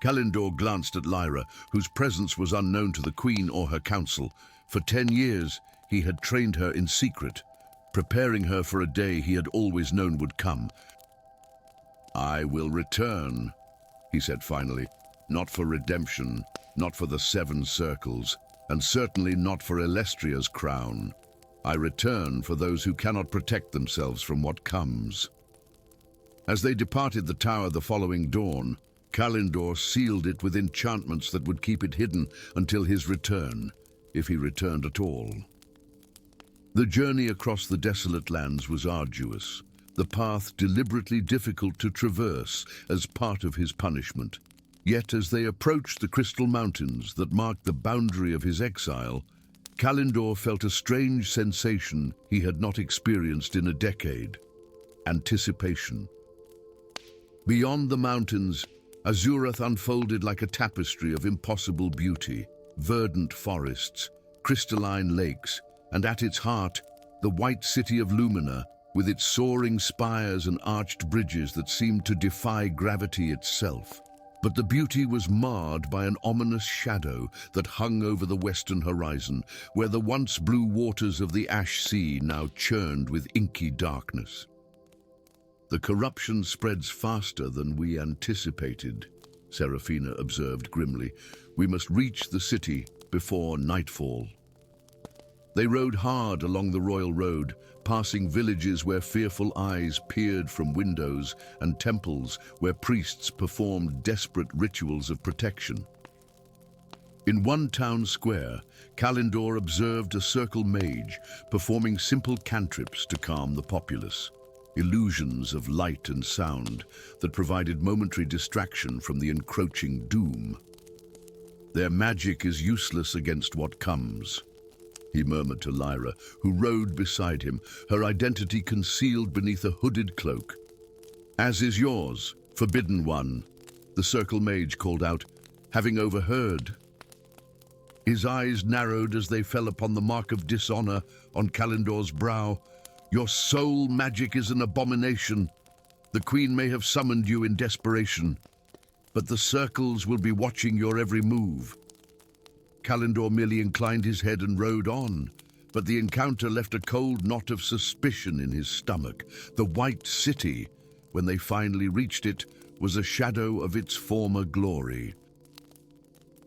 Kalindor glanced at Lyra, whose presence was unknown to the Queen or her council. For 10 years, he had trained her in secret, preparing her for a day he had always known would come. "I will return," he said finally, "not for redemption, not for the Seven Circles, and certainly not for Alestria's crown. I return for those who cannot protect themselves from what comes." As they departed the tower the following dawn, Kalindor sealed it with enchantments that would keep it hidden until his return, if he returned at all. The journey across the desolate lands was arduous, the path deliberately difficult to traverse as part of his punishment. Yet as they approached the crystal mountains that marked the boundary of his exile, Kalindor felt a strange sensation he had not experienced in a decade: anticipation. Beyond the mountains, Azurath unfolded like a tapestry of impossible beauty: verdant forests, crystalline lakes, and at its heart, the white city of Lumina, with its soaring spires and arched bridges that seemed to defy gravity itself. But the beauty was marred by an ominous shadow that hung over the western horizon, where the once blue waters of the Ash Sea now churned with inky darkness. "The corruption spreads faster than we anticipated," Seraphina observed grimly. "We must reach the city before nightfall." They rode hard along the royal road, passing villages where fearful eyes peered from windows and temples where priests performed desperate rituals of protection. In one town square, Kalindor observed a circle mage performing simple cantrips to calm the populace, illusions of light and sound that provided momentary distraction from the encroaching doom. "Their magic is useless against what comes," he murmured to Lyra, who rode beside him, her identity concealed beneath a hooded cloak. "As is yours, Forbidden One," the circle mage called out, having overheard. His eyes narrowed as they fell upon the mark of dishonor on Kalindor's brow. "Your soul magic is an abomination. The Queen may have summoned you in desperation, but the circles will be watching your every move." Kalindor merely inclined his head and rode on, but the encounter left a cold knot of suspicion in his stomach. The White City, when they finally reached it, was a shadow of its former glory.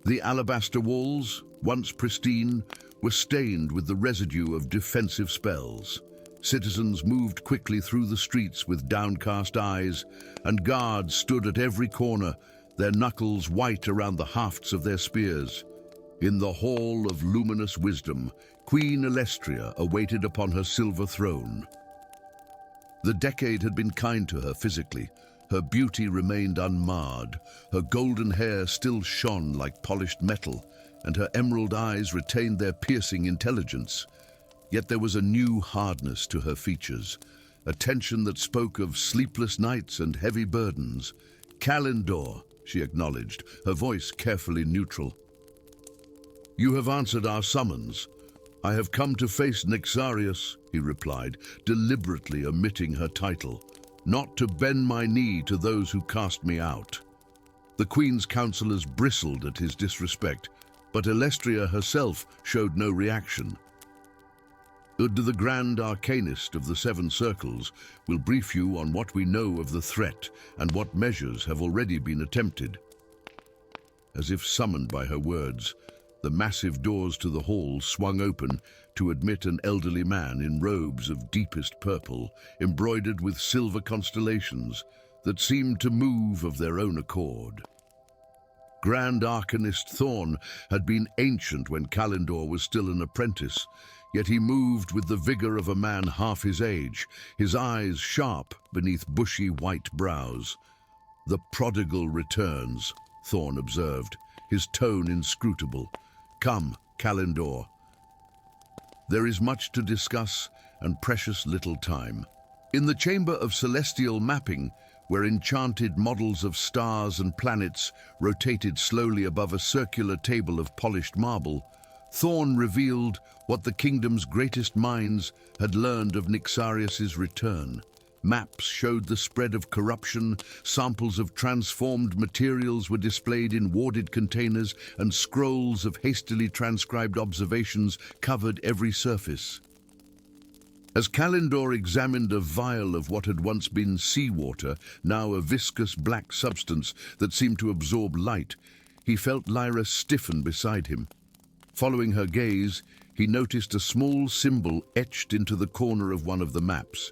The alabaster walls, once pristine, were stained with the residue of defensive spells. Citizens moved quickly through the streets with downcast eyes, and guards stood at every corner, their knuckles white around the hafts of their spears. In the Hall of Luminous Wisdom, Queen Alestria awaited upon her silver throne. The decade had been kind to her physically. Her beauty remained unmarred, her golden hair still shone like polished metal, and her emerald eyes retained their piercing intelligence. Yet there was a new hardness to her features, a tension that spoke of sleepless nights and heavy burdens. "Kalindor," she acknowledged, her voice carefully neutral. "You have answered our summons. I have come to face Nixarius," he replied, deliberately omitting her title, "not to bend my knee to those who cast me out." The Queen's counselors bristled at his disrespect, but Alestria herself showed no reaction. The Grand Arcanist of the Seven Circles will brief you on what we know of the threat and what measures have already been attempted. As if summoned by her words, the massive doors to the hall swung open to admit an elderly man in robes of deepest purple, embroidered with silver constellations that seemed to move of their own accord. Grand Arcanist Thorn had been ancient when Kalindor was still an apprentice, yet he moved with the vigor of a man half his age, his eyes sharp beneath bushy white brows. "The prodigal returns," Thorn observed, his tone inscrutable. "Come, Kalindor. There is much to discuss and precious little time." In the chamber of celestial mapping, where enchanted models of stars and planets rotated slowly above a circular table of polished marble, Thorn revealed what the kingdom's greatest minds had learned of Nixarius's return. Maps showed the spread of corruption, samples of transformed materials were displayed in warded containers, and scrolls of hastily transcribed observations covered every surface. As Kalindor examined a vial of what had once been seawater, now a viscous black substance that seemed to absorb light, he felt Lyra stiffen beside him. Following her gaze, he noticed a small symbol etched into the corner of one of the maps,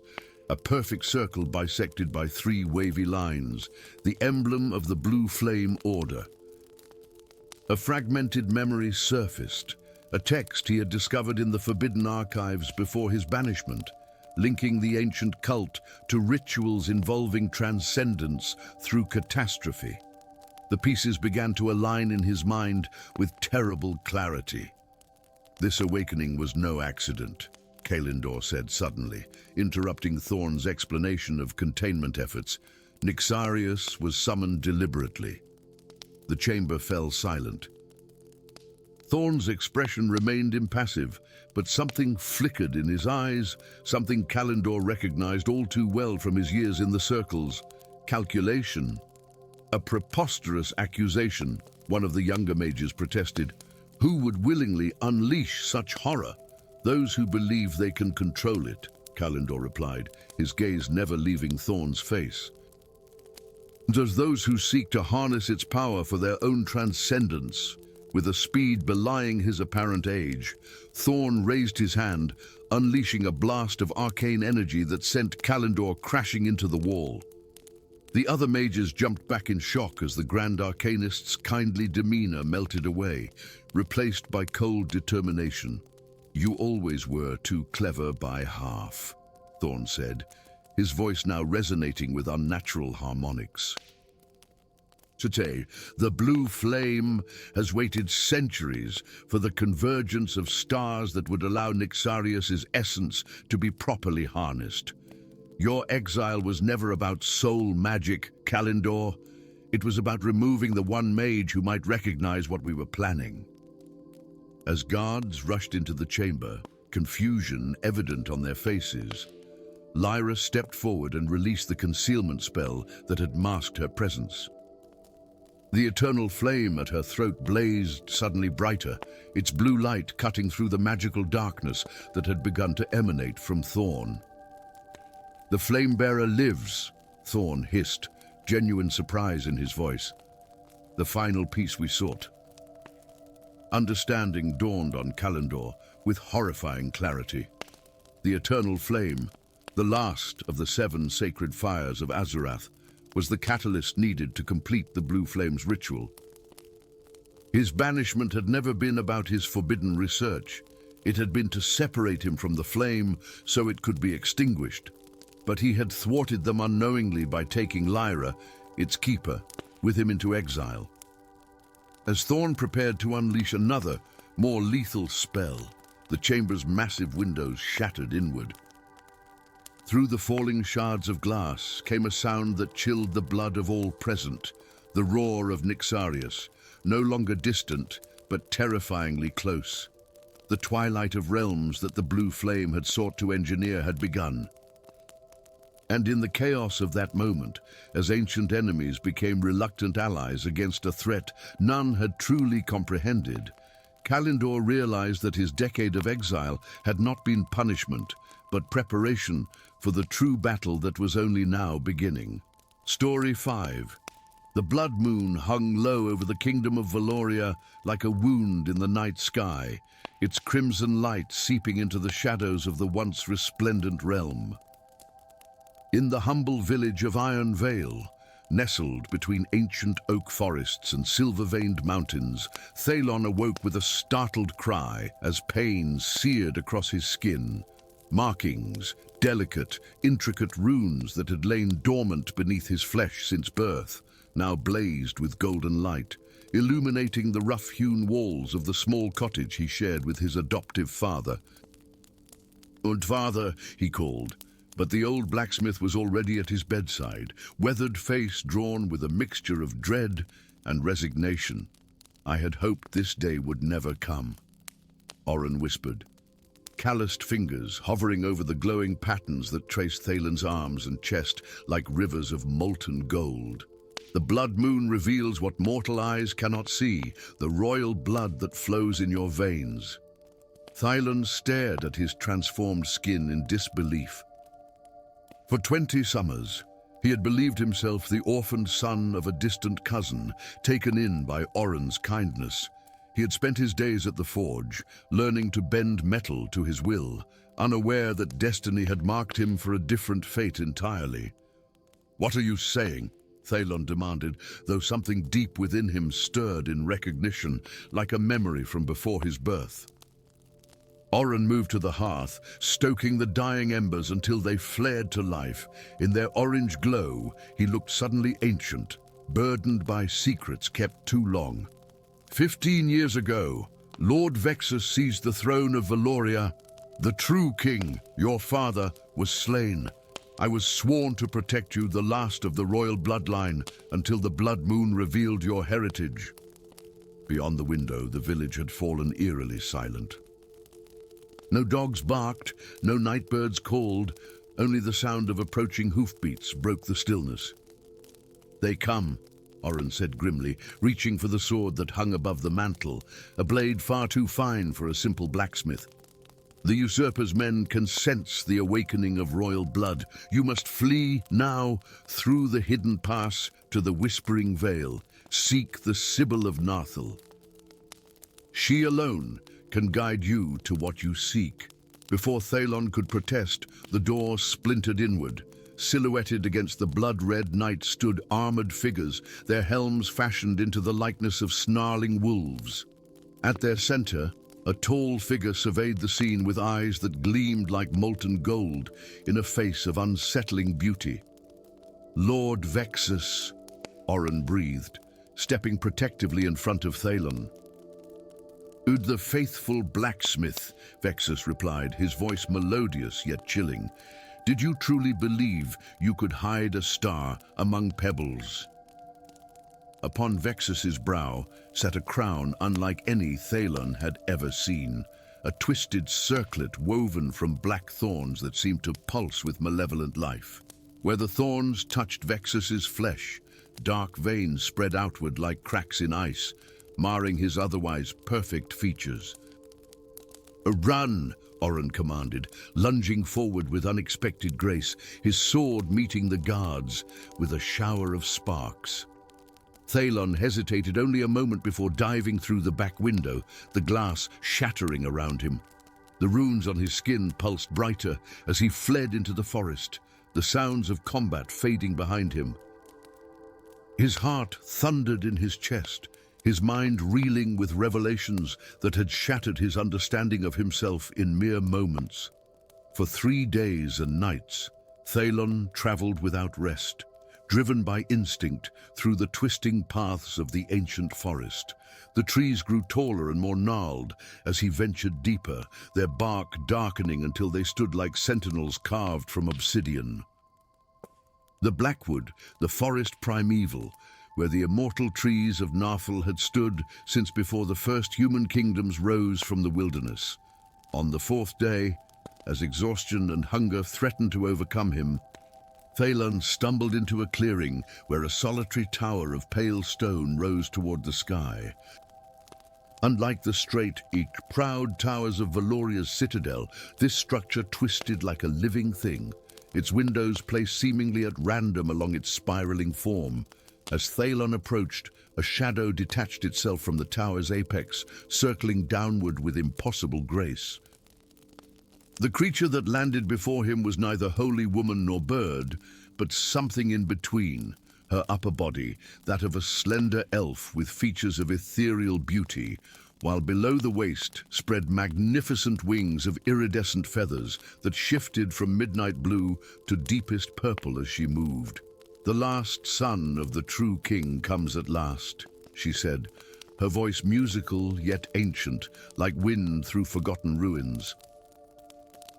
a perfect circle bisected by 3 wavy lines, the emblem of the Blue Flame Order. A fragmented memory surfaced, a text he had discovered in the forbidden archives before his banishment, linking the ancient cult to rituals involving transcendence through catastrophe. The pieces began to align in his mind with terrible clarity. This awakening was no accident, Kalendor said suddenly, interrupting Thorn's explanation of containment efforts. Nyxarius was summoned deliberately. The chamber fell silent. Thorn's expression remained impassive, but something flickered in his eyes, something Kalendor recognized all too well from his years in the circles. Calculation. A preposterous accusation, one of the younger mages protested. Who would willingly unleash such horror? Those who believe they can control it, Kalendor replied, his gaze never leaving Thorn's face. And as those who seek to harness its power for their own transcendence. With a speed belying his apparent age, Thorn raised his hand, unleashing a blast of arcane energy that sent Kalendor crashing into the wall. The other mages jumped back in shock as the Grand Arcanist's kindly demeanor melted away, replaced by cold determination. You always were too clever by half, Thorn said, his voice now resonating with unnatural harmonics. Today, the blue flame has waited centuries for the convergence of stars that would allow Nyxarius's essence to be properly harnessed. Your exile was never about soul magic, Kalendor. It was about removing the one mage who might recognize what we were planning. As guards rushed into the chamber, confusion evident on their faces, Lyra stepped forward and released the concealment spell that had masked her presence. The eternal flame at her throat blazed suddenly brighter, its blue light cutting through the magical darkness that had begun to emanate from Thorn. The flame-bearer lives, Thorn hissed, genuine surprise in his voice. The final piece we sought. Understanding dawned on Kalendor with horrifying clarity. The eternal flame, the last of the 7 sacred fires of Azurath, was the catalyst needed to complete the Blue Flame's ritual. His banishment had never been about his forbidden research. It had been to separate him from the flame so it could be extinguished. But he had thwarted them unknowingly by taking Lyra, its keeper, with him into exile. As Thorn prepared to unleash another, more lethal spell, the chamber's massive windows shattered inward. Through the falling shards of glass came a sound that chilled the blood of all present, the roar of Nyxarius, no longer distant, but terrifyingly close. The twilight of realms that the blue flame had sought to engineer had begun. And in the chaos of that moment, as ancient enemies became reluctant allies against a threat none had truly comprehended, Kalendor realized that his decade of exile had not been punishment, but preparation for the true battle that was only now beginning. Story 5. The blood moon hung low over the kingdom of Valoria like a wound in the night sky, its crimson light seeping into the shadows of the once resplendent realm. In the humble village of Iron Vale, nestled between ancient oak forests and silver-veined mountains, Thalon awoke with a startled cry as pain seared across his skin. Markings, delicate, intricate runes that had lain dormant beneath his flesh since birth, now blazed with golden light, illuminating the rough-hewn walls of the small cottage he shared with his adoptive father. "Und father," he called, but the old blacksmith was already at his bedside, weathered face drawn with a mixture of dread and resignation. "I had hoped this day would never come," Oren whispered, calloused fingers hovering over the glowing patterns that traced Thalon's arms and chest like rivers of molten gold. The blood moon reveals what mortal eyes cannot see, the royal blood that flows in your veins. Thalon stared at his transformed skin in disbelief. For 20 summers, he had believed himself the orphaned son of a distant cousin, taken in by Oren's kindness. He had spent his days at the forge, learning to bend metal to his will, unaware that destiny had marked him for a different fate entirely. "What are you saying?" Thalon demanded, though something deep within him stirred in recognition, like a memory from before his birth. Oren moved to the hearth, stoking the dying embers until they flared to life. In their orange glow, he looked suddenly ancient, burdened by secrets kept too long. 15 years ago, Lord Vexus seized the throne of Valoria. The true king, your father, was slain. I was sworn to protect you, the last of the royal bloodline, until the blood moon revealed your heritage. Beyond the window, the village had fallen eerily silent. No dogs barked, no nightbirds called, only the sound of approaching hoofbeats broke the stillness. "They come," Oren said grimly, reaching for the sword that hung above the mantle, a blade far too fine for a simple blacksmith. "The usurper's men can sense the awakening of royal blood. You must flee now through the hidden pass to the Whispering Vale. Seek the Sibyl of Narthal. She alone can guide you to what you seek." Before Thalon could protest, the door splintered inward. Silhouetted against the blood-red night stood armored figures, their helms fashioned into the likeness of snarling wolves. At their center, a tall figure surveyed the scene with eyes that gleamed like molten gold in a face of unsettling beauty. "Lord Vexus," Oren breathed, stepping protectively in front of Thalon. "Ud the faithful blacksmith," Vexus replied, his voice melodious yet chilling. "Did you truly believe you could hide a star among pebbles?" Upon Vexus's brow sat a crown unlike any Thalon had ever seen, a twisted circlet woven from black thorns that seemed to pulse with malevolent life. Where the thorns touched Vexus's flesh, dark veins spread outward like cracks in ice, marring his otherwise perfect features. "Run!" Oren commanded, lunging forward with unexpected grace, his sword meeting the guards with a shower of sparks. Thalon hesitated only a moment before diving through the back window, the glass shattering around him. The runes on his skin pulsed brighter as he fled into the forest, the sounds of combat fading behind him. His heart thundered in his chest, his mind reeling with revelations that had shattered his understanding of himself in mere moments. For 3 days and nights, Thalon traveled without rest, driven by instinct through the twisting paths of the ancient forest. The trees grew taller and more gnarled as he ventured deeper, their bark darkening until they stood like sentinels carved from obsidian. The Blackwood, the forest primeval, where the immortal trees of Narthal had stood since before the first human kingdoms rose from the wilderness. On the 4th day, as exhaustion and hunger threatened to overcome him, Thalon stumbled into a clearing where a solitary tower of pale stone rose toward the sky. Unlike the straight, proud towers of Valoria's citadel, this structure twisted like a living thing, its windows placed seemingly at random along its spiraling form. As Thalon approached, a shadow detached itself from the tower's apex, circling downward with impossible grace. The creature that landed before him was neither holy woman nor bird, but something in between. Her upper body, that of a slender elf with features of ethereal beauty, while below the waist spread magnificent wings of iridescent feathers that shifted from midnight blue to deepest purple as she moved. "The last son of the true king comes at last," she said, her voice musical yet ancient, like wind through forgotten ruins.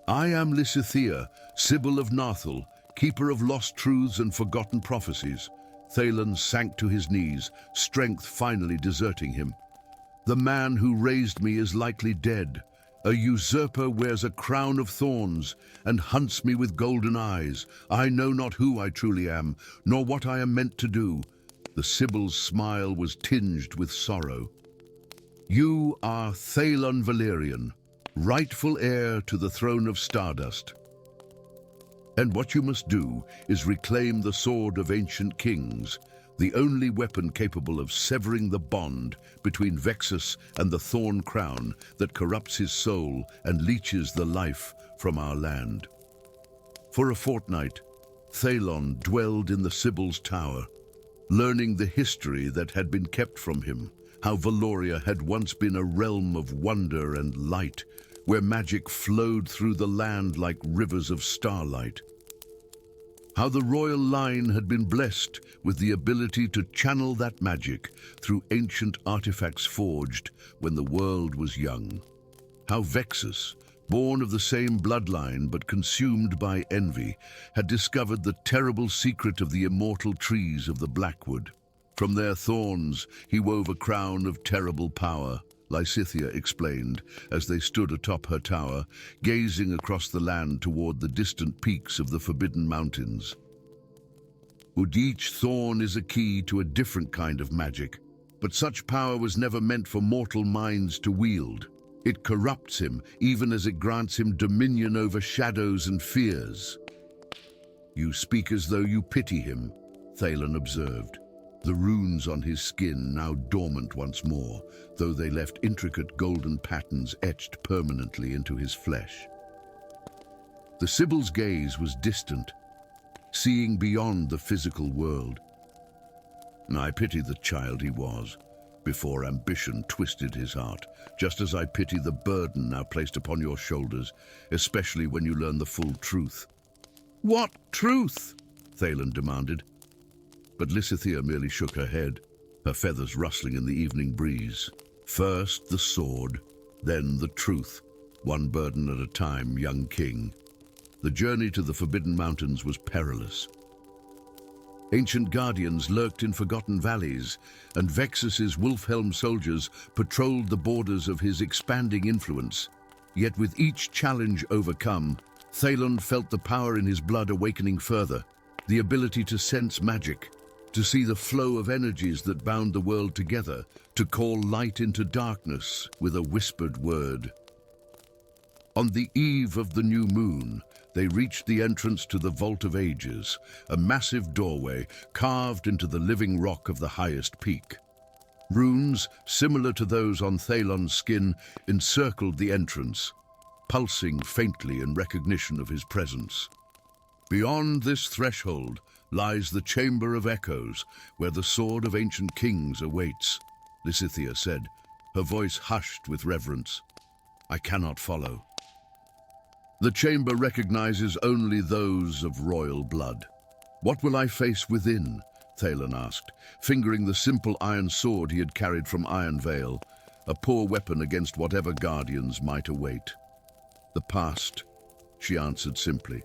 "I am Lysithea, Sibyl of Narthal, keeper of lost truths and forgotten prophecies." Thalon sank to his knees, strength finally deserting him. "The man who raised me is likely dead. A usurper wears a crown of thorns and hunts me with golden eyes. I know not who I truly am, nor what I am meant to do." The Sibyl's smile was tinged with sorrow. "You are Thalon Valerian, rightful heir to the throne of Stardust. And what you must do is reclaim the sword of ancient kings, the only weapon capable of severing the bond between Vexus and the thorn crown that corrupts his soul and leeches the life from our land." For a fortnight, Thalon dwelled in the Sibyl's tower, learning the history that had been kept from him, how Valoria had once been a realm of wonder and light, where magic flowed through the land like rivers of starlight. How the royal line had been blessed with the ability to channel that magic through ancient artifacts forged when the world was young. How Vexus, born of the same bloodline but consumed by envy, had discovered the terrible secret of the immortal trees of the Blackwood. From their thorns he wove a crown of terrible power, Lysithea explained, as they stood atop her tower, gazing across the land toward the distant peaks of the Forbidden Mountains. Each thorn is a key to a different kind of magic, but such power was never meant for mortal minds to wield. It corrupts him, even as it grants him dominion over shadows and fears. "You speak as though you pity him," Thalen observed. The runes on his skin now dormant once more, though they left intricate golden patterns etched permanently into his flesh. The Sibyl's gaze was distant, seeing beyond the physical world. "I pity the child he was, before ambition twisted his heart, just as I pity the burden now placed upon your shoulders, especially when you learn the full truth." "What truth?" Thalen demanded. But Lysithea merely shook her head, her feathers rustling in the evening breeze. "First the sword, then the truth, one burden at a time, young king." The journey to the Forbidden Mountains was perilous. Ancient guardians lurked in forgotten valleys, and Vexus's Wolfhelm soldiers patrolled the borders of his expanding influence. Yet with each challenge overcome, Thalen felt the power in his blood awakening further, the ability to sense magic, to see the flow of energies that bound the world together, to call light into darkness with a whispered word. On the eve of the new moon, they reached the entrance to the Vault of Ages, a massive doorway carved into the living rock of the highest peak. Runes, similar to those on Thalen's skin, encircled the entrance, pulsing faintly in recognition of his presence. Beyond this threshold lies the Chamber of Echoes, where the sword of ancient kings awaits, Lysithea said, her voice hushed with reverence. "I cannot follow." "The chamber recognizes only those of royal blood. What will I face within?" Thalen asked, fingering the simple iron sword he had carried from Iron Vale, a poor weapon against whatever guardians might await. "The past," she answered simply.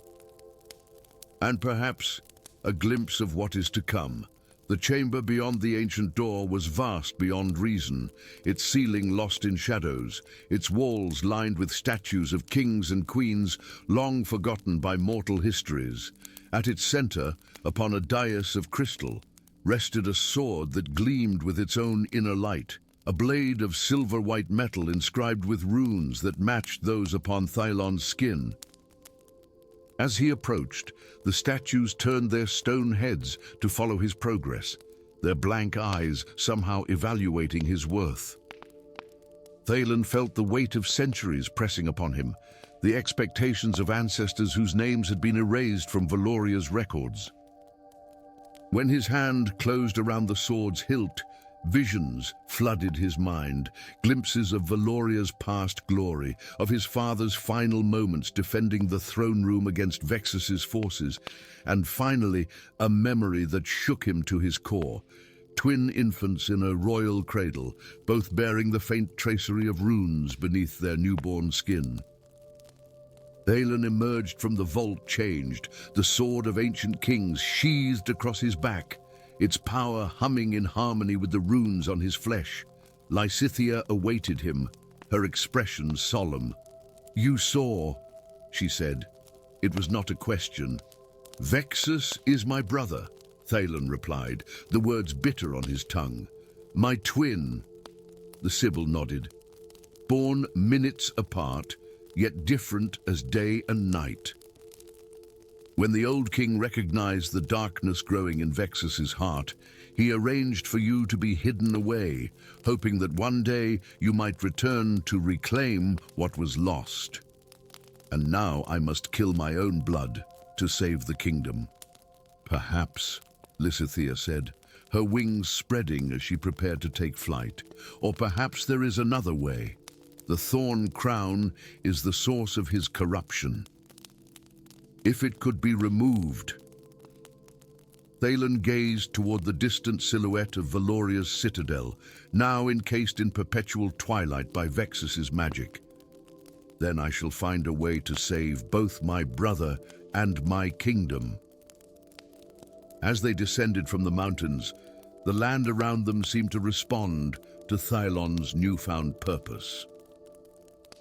"And perhaps a glimpse of what is to come." The chamber beyond the ancient door was vast beyond reason, its ceiling lost in shadows, its walls lined with statues of kings and queens long forgotten by mortal histories. At its center, upon a dais of crystal, rested a sword that gleamed with its own inner light, a blade of silver-white metal inscribed with runes that matched those upon Thalen's skin. As he approached, the statues turned their stone heads to follow his progress, their blank eyes somehow evaluating his worth. Thalen felt the weight of centuries pressing upon him, the expectations of ancestors whose names had been erased from Valoria's records. When his hand closed around the sword's hilt, visions flooded his mind, glimpses of Valoria's past glory, of his father's final moments defending the throne room against Vexus's forces, and finally, a memory that shook him to his core. Twin infants in a royal cradle, both bearing the faint tracery of runes beneath their newborn skin. Thalen emerged from the vault changed, the sword of ancient kings sheathed across his back, its power humming in harmony with the runes on his flesh. Lysithea awaited him, her expression solemn. "You saw," she said. It was not a question. "Vexus is my brother," Thalen replied, the words bitter on his tongue. "My twin." The Sibyl nodded. "Born minutes apart, yet different as day and night." When the old king recognized the darkness growing in Vexus's heart, he arranged for you to be hidden away, hoping that one day you might return to reclaim what was lost. And now I must kill my own blood to save the kingdom. "Perhaps," Lysithea said, her wings spreading as she prepared to take flight. "Or perhaps there is another way." The thorn crown is the source of his corruption. If it could be removed... Thalen gazed toward the distant silhouette of Valoria's citadel, now encased in perpetual twilight by Vexus's magic. Then I shall find a way to save both my brother and my kingdom. As they descended from the mountains, the land around them seemed to respond to Thylon's newfound purpose.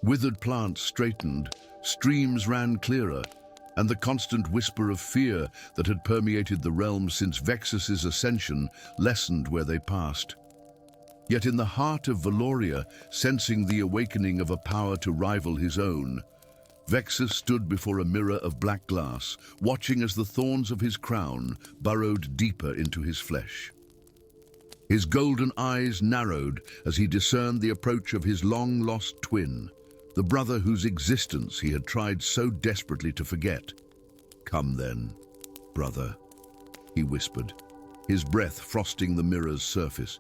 Withered plants straightened, streams ran clearer, and the constant whisper of fear that had permeated the realm since Vexus's ascension lessened where they passed. Yet in the heart of Valoria, sensing the awakening of a power to rival his own, Vexus stood before a mirror of black glass, watching as the thorns of his crown burrowed deeper into his flesh. His golden eyes narrowed as he discerned the approach of his long-lost twin, the brother whose existence he had tried so desperately to forget. "Come then, brother," he whispered, his breath frosting the mirror's surface.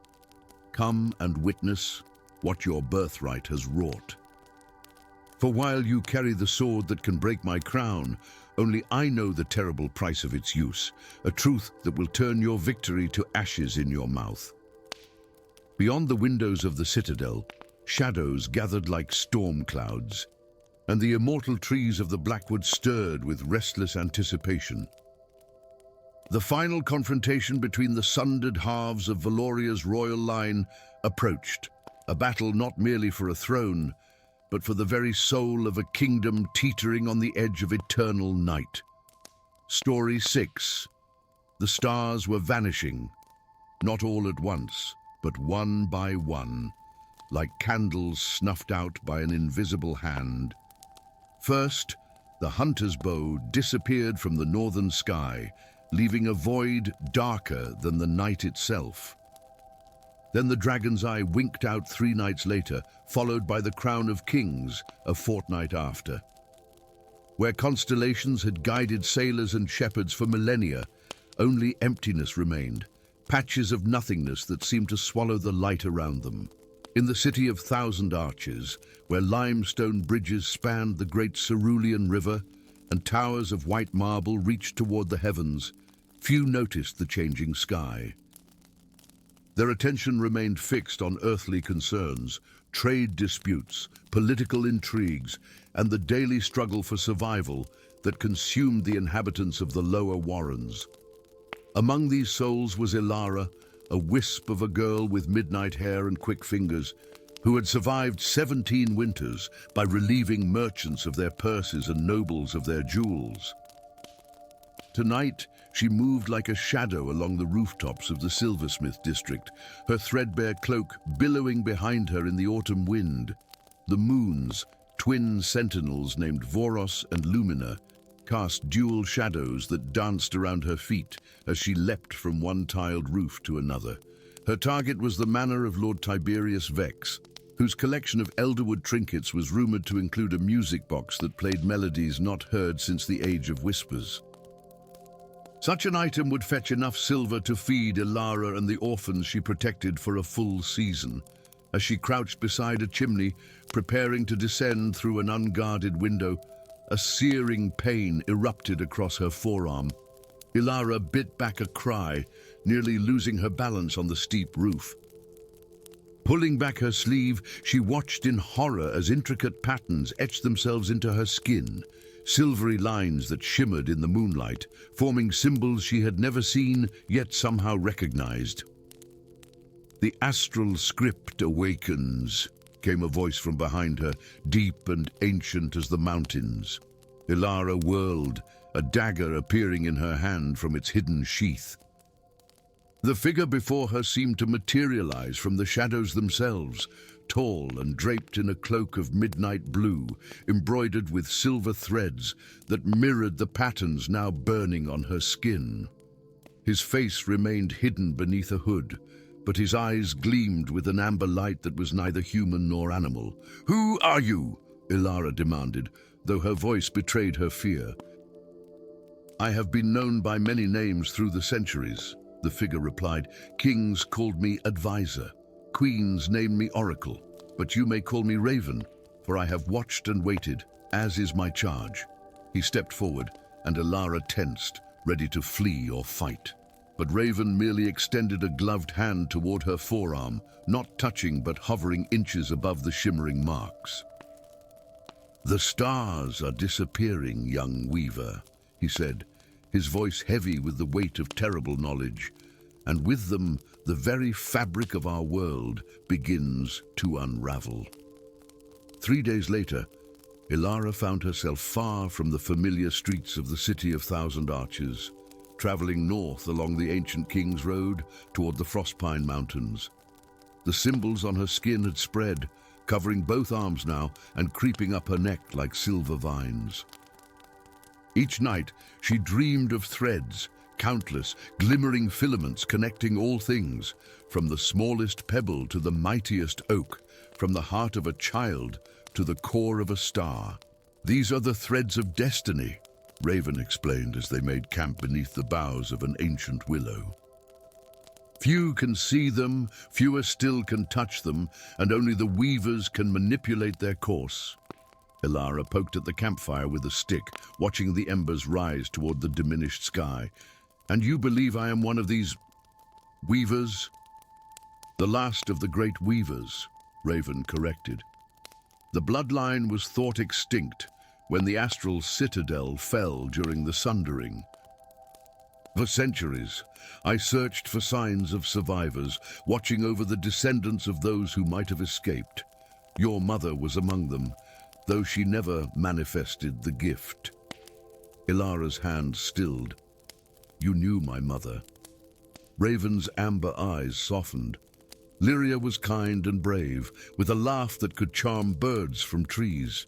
"Come and witness what your birthright has wrought. For while you carry the sword that can break my crown, only I know the terrible price of its use, a truth that will turn your victory to ashes in your mouth." Beyond the windows of the citadel, shadows gathered like storm clouds, and the immortal trees of the Blackwood stirred with restless anticipation. The final confrontation between the sundered halves of Valoria's royal line approached, a battle not merely for a throne, but for the very soul of a kingdom teetering on the edge of eternal night. Story 6. The stars were vanishing, not all at once, but one by one, like candles snuffed out by an invisible hand. First, the hunter's bow disappeared from the northern sky, leaving a void darker than the night itself. Then the dragon's eye winked out 3 nights later, followed by the crown of kings a fortnight after. Where constellations had guided sailors and shepherds for millennia, only emptiness remained, patches of nothingness that seemed to swallow the light around them. In the city of Thousand Arches, where limestone bridges spanned the great Cerulean River and towers of white marble reached toward the heavens, few noticed the changing sky. Their attention remained fixed on earthly concerns, trade disputes, political intrigues, and the daily struggle for survival that consumed the inhabitants of the lower warrens. Among these souls was Ilara, a wisp of a girl with midnight hair and quick fingers, who had survived 17 winters by relieving merchants of their purses and nobles of their jewels. Tonight, she moved like a shadow along the rooftops of the silversmith district, her threadbare cloak billowing behind her in the autumn wind. The moons, twin sentinels named Voros and Lumina, cast dual shadows that danced around her feet as she leapt from one tiled roof to another. Her target was the manor of Lord Tiberius Vex, whose collection of elderwood trinkets was rumored to include a music box that played melodies not heard since the Age of Whispers. Such an item would fetch enough silver to feed Ilara and the orphans she protected for a full season. As she crouched beside a chimney, preparing to descend through an unguarded window, a searing pain erupted across her forearm. Ilara bit back a cry, nearly losing her balance on the steep roof. Pulling back her sleeve, she watched in horror as intricate patterns etched themselves into her skin, silvery lines that shimmered in the moonlight, forming symbols she had never seen, yet somehow recognized. "The astral script awakens," came a voice from behind her, deep and ancient as the mountains. Ilara whirled, a dagger appearing in her hand from its hidden sheath. The figure before her seemed to materialize from the shadows themselves, tall and draped in a cloak of midnight blue, embroidered with silver threads that mirrored the patterns now burning on her skin. His face remained hidden beneath a hood, but his eyes gleamed with an amber light that was neither human nor animal. "Who are you?" Ilara demanded, though her voice betrayed her fear. "I have been known by many names through the centuries," the figure replied. "Kings called me Advisor, queens named me Oracle, but you may call me Raven, for I have watched and waited, as is my charge." He stepped forward, and Elara tensed, ready to flee or fight. But Raven merely extended a gloved hand toward her forearm, not touching but hovering inches above the shimmering marks. "The stars are disappearing, young weaver," he said, his voice heavy with the weight of terrible knowledge, "and with them the very fabric of our world begins to unravel." 3 days later, Elara found herself far from the familiar streets of the City of Thousand Arches, traveling north along the ancient King's Road toward the Frostpine Mountains. The symbols on her skin had spread, covering both arms now and creeping up her neck like silver vines. Each night, she dreamed of threads, countless, glimmering filaments connecting all things, from the smallest pebble to the mightiest oak, from the heart of a child to the core of a star. "These are the threads of destiny," Raven explained as they made camp beneath the boughs of an ancient willow. "Few can see them, fewer still can touch them, and only the weavers can manipulate their course." Elara poked at the campfire with a stick, watching the embers rise toward the diminished sky. "And you believe I am one of these weavers?" "The last of the great weavers," Raven corrected. "The bloodline was thought extinct when the astral citadel fell during the Sundering. For centuries, I searched for signs of survivors, watching over the descendants of those who might have escaped. Your mother was among them, though she never manifested the gift." Ilara's hand stilled. "You knew my mother." Raven's amber eyes softened. Lyria was kind and brave, with a laugh that could charm birds from trees.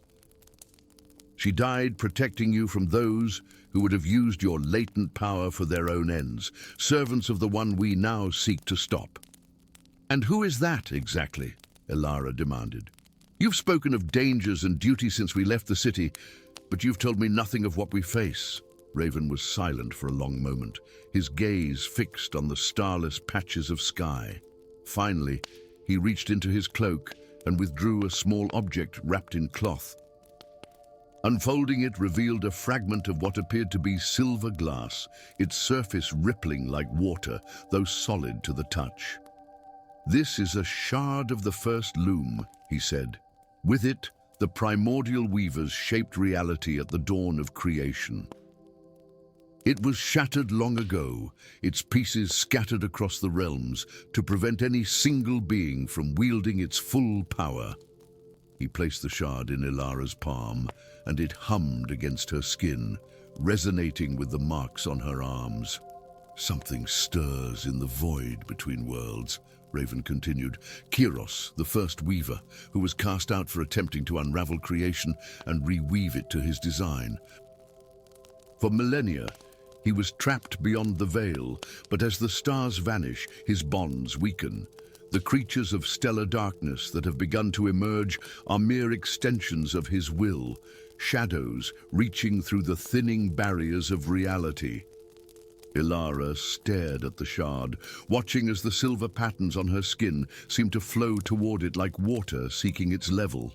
"She died protecting you from those who would have used your latent power for their own ends, servants of the one we now seek to stop." "And who is that, exactly?" Elara demanded. "You've spoken of dangers and duty since we left the city, but you've told me nothing of what we face." Raven was silent for a long moment, his gaze fixed on the starless patches of sky. Finally, he reached into his cloak and withdrew a small object wrapped in cloth. Unfolding it revealed a fragment of what appeared to be silver glass, its surface rippling like water, though solid to the touch. "This is a shard of the first loom," he said. "With it, the primordial weavers shaped reality at the dawn of creation. It was shattered long ago, its pieces scattered across the realms to prevent any single being from wielding its full power." He placed the shard in Ilara's palm, and it hummed against her skin, resonating with the marks on her arms. "Something stirs in the void between worlds," Raven continued. "Kiros, the first weaver, who was cast out for attempting to unravel creation and reweave it to his design. For millennia, he was trapped beyond the veil, but as the stars vanish, his bonds weaken. The creatures of stellar darkness that have begun to emerge are mere extensions of his will, shadows reaching through the thinning barriers of reality." Elara stared at the shard, watching as the silver patterns on her skin seemed to flow toward it like water seeking its level.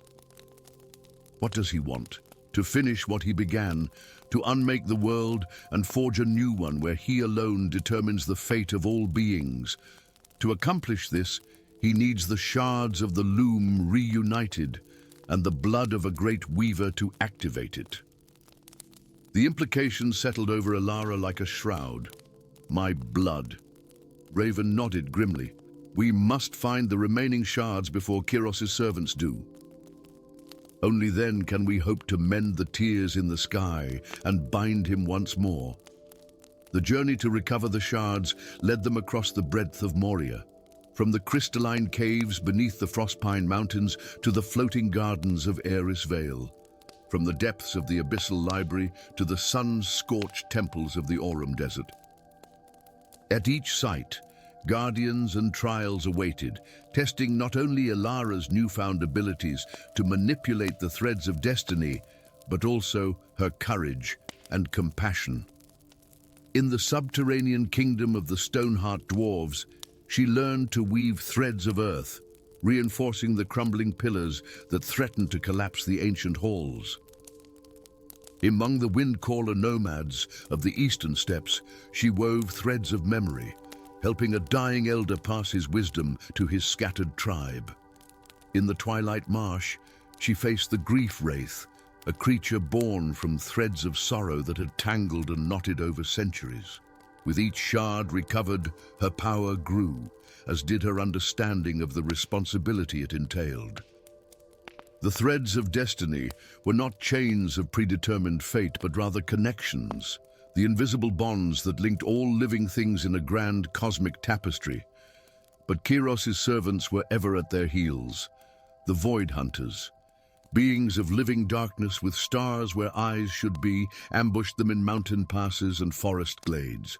"What does he want? To finish what he began, to unmake the world and forge a new one where he alone determines the fate of all beings. To accomplish this, he needs the shards of the loom reunited and the blood of a great weaver to activate it." The implications settled over Elara like a shroud. "My blood." Raven nodded grimly. "We must find the remaining shards before Kiros' servants do. Only then can we hope to mend the tears in the sky and bind him once more." The journey to recover the shards led them across the breadth of Moria, from the crystalline caves beneath the Frostpine Mountains to the floating gardens of Eris Vale, from the depths of the Abyssal Library to the sun-scorched temples of the Aurum Desert. At each site, guardians and trials awaited, testing not only Elara's newfound abilities to manipulate the threads of destiny, but also her courage and compassion. In the subterranean kingdom of the Stoneheart Dwarves, she learned to weave threads of earth, reinforcing the crumbling pillars that threatened to collapse the ancient halls. Among the wind-caller nomads of the eastern steppes, she wove threads of memory, helping a dying elder pass his wisdom to his scattered tribe. In the twilight marsh, she faced the grief wraith, a creature born from threads of sorrow that had tangled and knotted over centuries. With each shard recovered, her power grew, as did her understanding of the responsibility it entailed. The threads of destiny were not chains of predetermined fate, but rather connections, the invisible bonds that linked all living things in a grand cosmic tapestry. But Kyros's servants were ever at their heels, the Void Hunters. Beings of living darkness with stars where eyes should be, ambushed them in mountain passes and forest glades.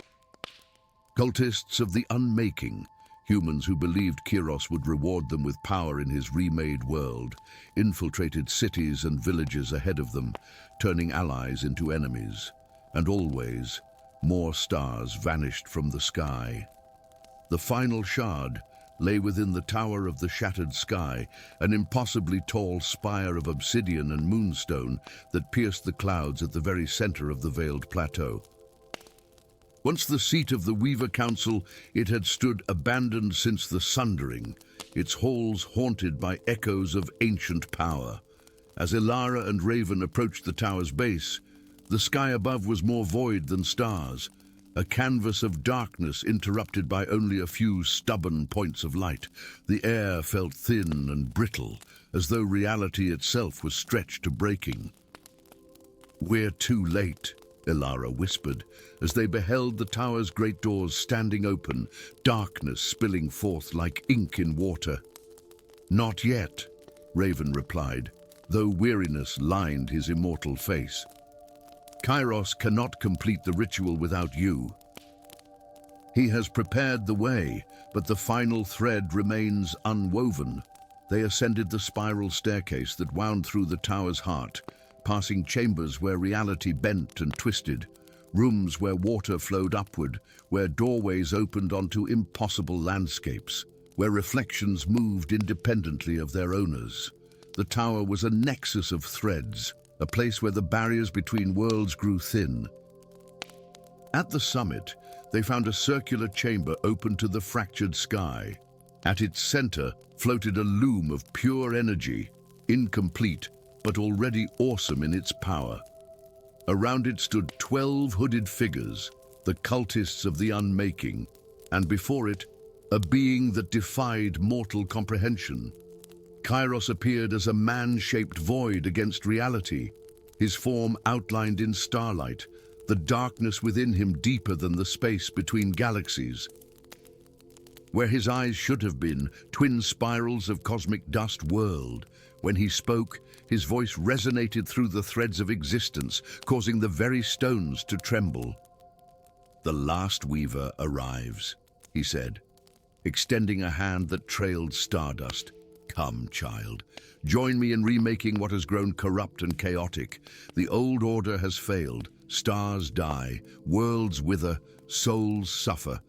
Cultists of the unmaking, humans who believed Kyros would reward them with power in his remade world, infiltrated cities and villages ahead of them, turning allies into enemies. And always, more stars vanished from the sky. The final shard lay within the tower of the shattered sky, an impossibly tall spire of obsidian and moonstone that pierced the clouds at the very center of the veiled plateau. Once the seat of the Weaver Council, it had stood abandoned since the Sundering, its halls haunted by echoes of ancient power. As Ilara and Raven approached the tower's base, the sky above was more void than stars, a canvas of darkness interrupted by only a few stubborn points of light. The air felt thin and brittle, as though reality itself was stretched to breaking. "We're too late," Ilara whispered, as they beheld the tower's great doors standing open, darkness spilling forth like ink in water. "Not yet," Raven replied, though weariness lined his immortal face. "Kyros cannot complete the ritual without you. He has prepared the way, but the final thread remains unwoven." They ascended the spiral staircase that wound through the tower's heart, passing chambers where reality bent and twisted, rooms where water flowed upward, where doorways opened onto impossible landscapes, where reflections moved independently of their owners. The tower was a nexus of threads, a place where the barriers between worlds grew thin. At the summit, they found a circular chamber open to the fractured sky. At its center floated a loom of pure energy, incomplete, but already awesome in its power. Around it stood 12 hooded figures, the cultists of the unmaking, and before it, a being that defied mortal comprehension. Kyros appeared as a man-shaped void against reality, his form outlined in starlight, the darkness within him deeper than the space between galaxies. Where his eyes should have been, twin spirals of cosmic dust whirled. When he spoke, his voice resonated through the threads of existence, causing the very stones to tremble. "The last weaver arrives," he said, extending a hand that trailed stardust. "Come, child, join me in remaking what has grown corrupt and chaotic. The old order has failed. Stars die, worlds wither, souls suffer.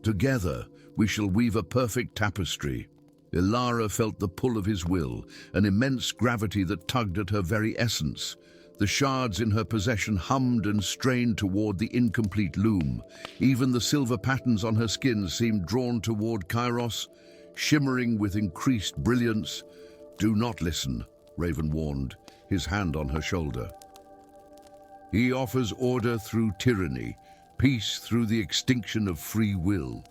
Together, we shall weave a perfect tapestry." Ilara felt the pull of his will, an immense gravity that tugged at her very essence. The shards in her possession hummed and strained toward the incomplete loom. Even the silver patterns on her skin seemed drawn toward Kyros, shimmering with increased brilliance. "Do not listen," Raven warned, his hand on her shoulder. "He offers order through tyranny, peace through the extinction of free will."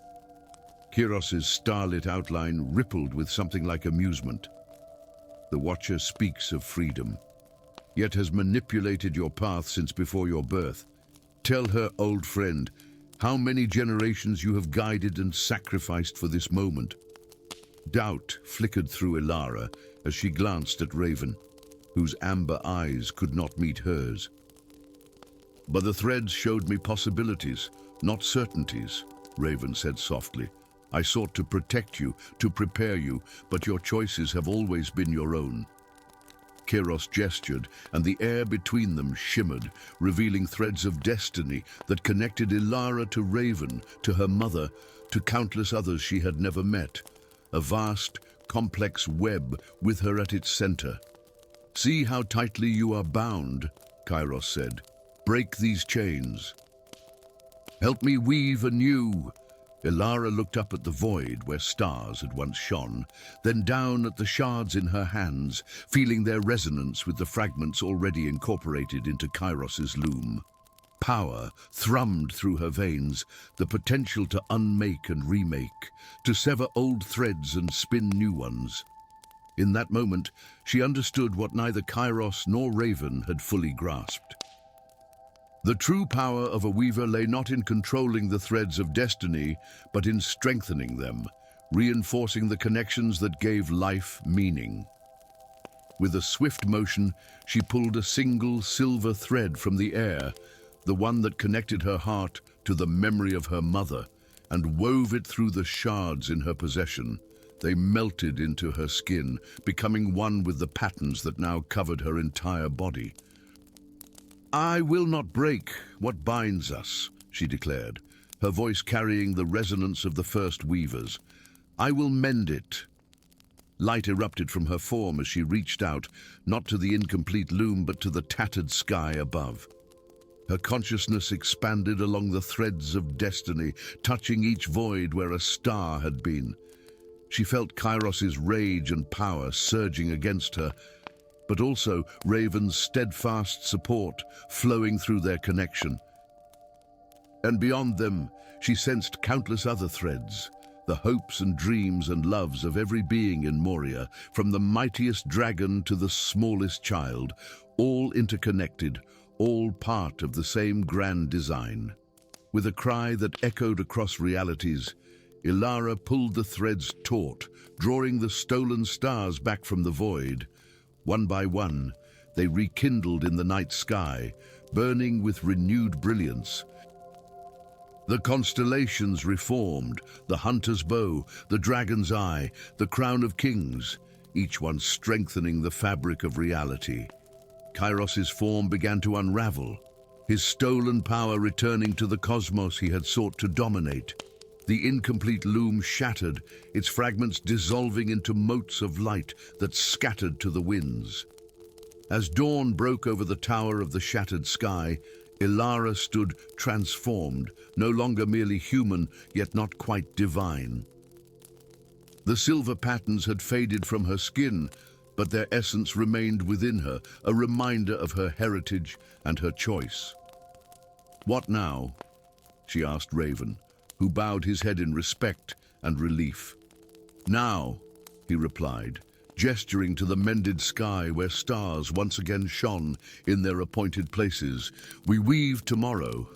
Kyros's starlit outline rippled with something like amusement. "The Watcher speaks of freedom, yet has manipulated your path since before your birth. Tell her, old friend, how many generations you have guided and sacrificed for this moment." Doubt flickered through Ilara as she glanced at Raven, whose amber eyes could not meet hers. "But the threads showed me possibilities, not certainties," Raven said softly. "I sought to protect you, to prepare you, but your choices have always been your own." Kyros gestured, and the air between them shimmered, revealing threads of destiny that connected Ilara to Raven, to her mother, to countless others she had never met. a vast, complex web with her at its center. "See how tightly you are bound," Kairos said. "Break these chains. Help me weave anew." Ilara looked up at the void where stars had once shone, then down at the shards in her hands, feeling their resonance with the fragments already incorporated into Kairos's loom. Power thrummed through her veins, the potential to unmake and remake, to sever old threads and spin new ones. In that moment, she understood what neither Kairos nor Raven had fully grasped. The true power of a weaver lay not in controlling the threads of destiny, but in strengthening them, reinforcing the connections that gave life meaning. With a swift motion, she pulled a single silver thread from the air, the one that connected her heart to the memory of her mother, and wove it through the shards in her possession. They melted into her skin, becoming one with the patterns that now covered her entire body. "I will not break what binds us," she declared, her voice carrying the resonance of the first weavers. "I will mend it." Light erupted from her form as she reached out, not to the incomplete loom but to the tattered sky above. Her consciousness expanded along the threads of destiny, touching each void where a star had been. She felt Kairos's rage and power surging against her, but also Raven's steadfast support flowing through their connection. And beyond them, she sensed countless other threads, the hopes and dreams and loves of every being in Moria, from the mightiest dragon to the smallest child, all interconnected, all part of the same grand design. With a cry that echoed across realities, Ilara pulled the threads taut, drawing the stolen stars back from the void. One by one, they rekindled in the night sky, burning with renewed brilliance. The constellations reformed, the hunter's bow, the dragon's eye, the crown of kings, each one strengthening the fabric of reality. Kairos's form began to unravel, his stolen power returning to the cosmos he had sought to dominate. The incomplete loom shattered, its fragments dissolving into motes of light that scattered to the winds. As dawn broke over the tower of the shattered sky, Ilara stood transformed, no longer merely human, yet not quite divine. The silver patterns had faded from her skin, but their essence remained within her, a reminder of her heritage and her choice. "What now?" she asked Raven, who bowed his head in respect and relief. "Now," he replied, gesturing to the mended sky where stars once again shone in their appointed places. "We weave tomorrow."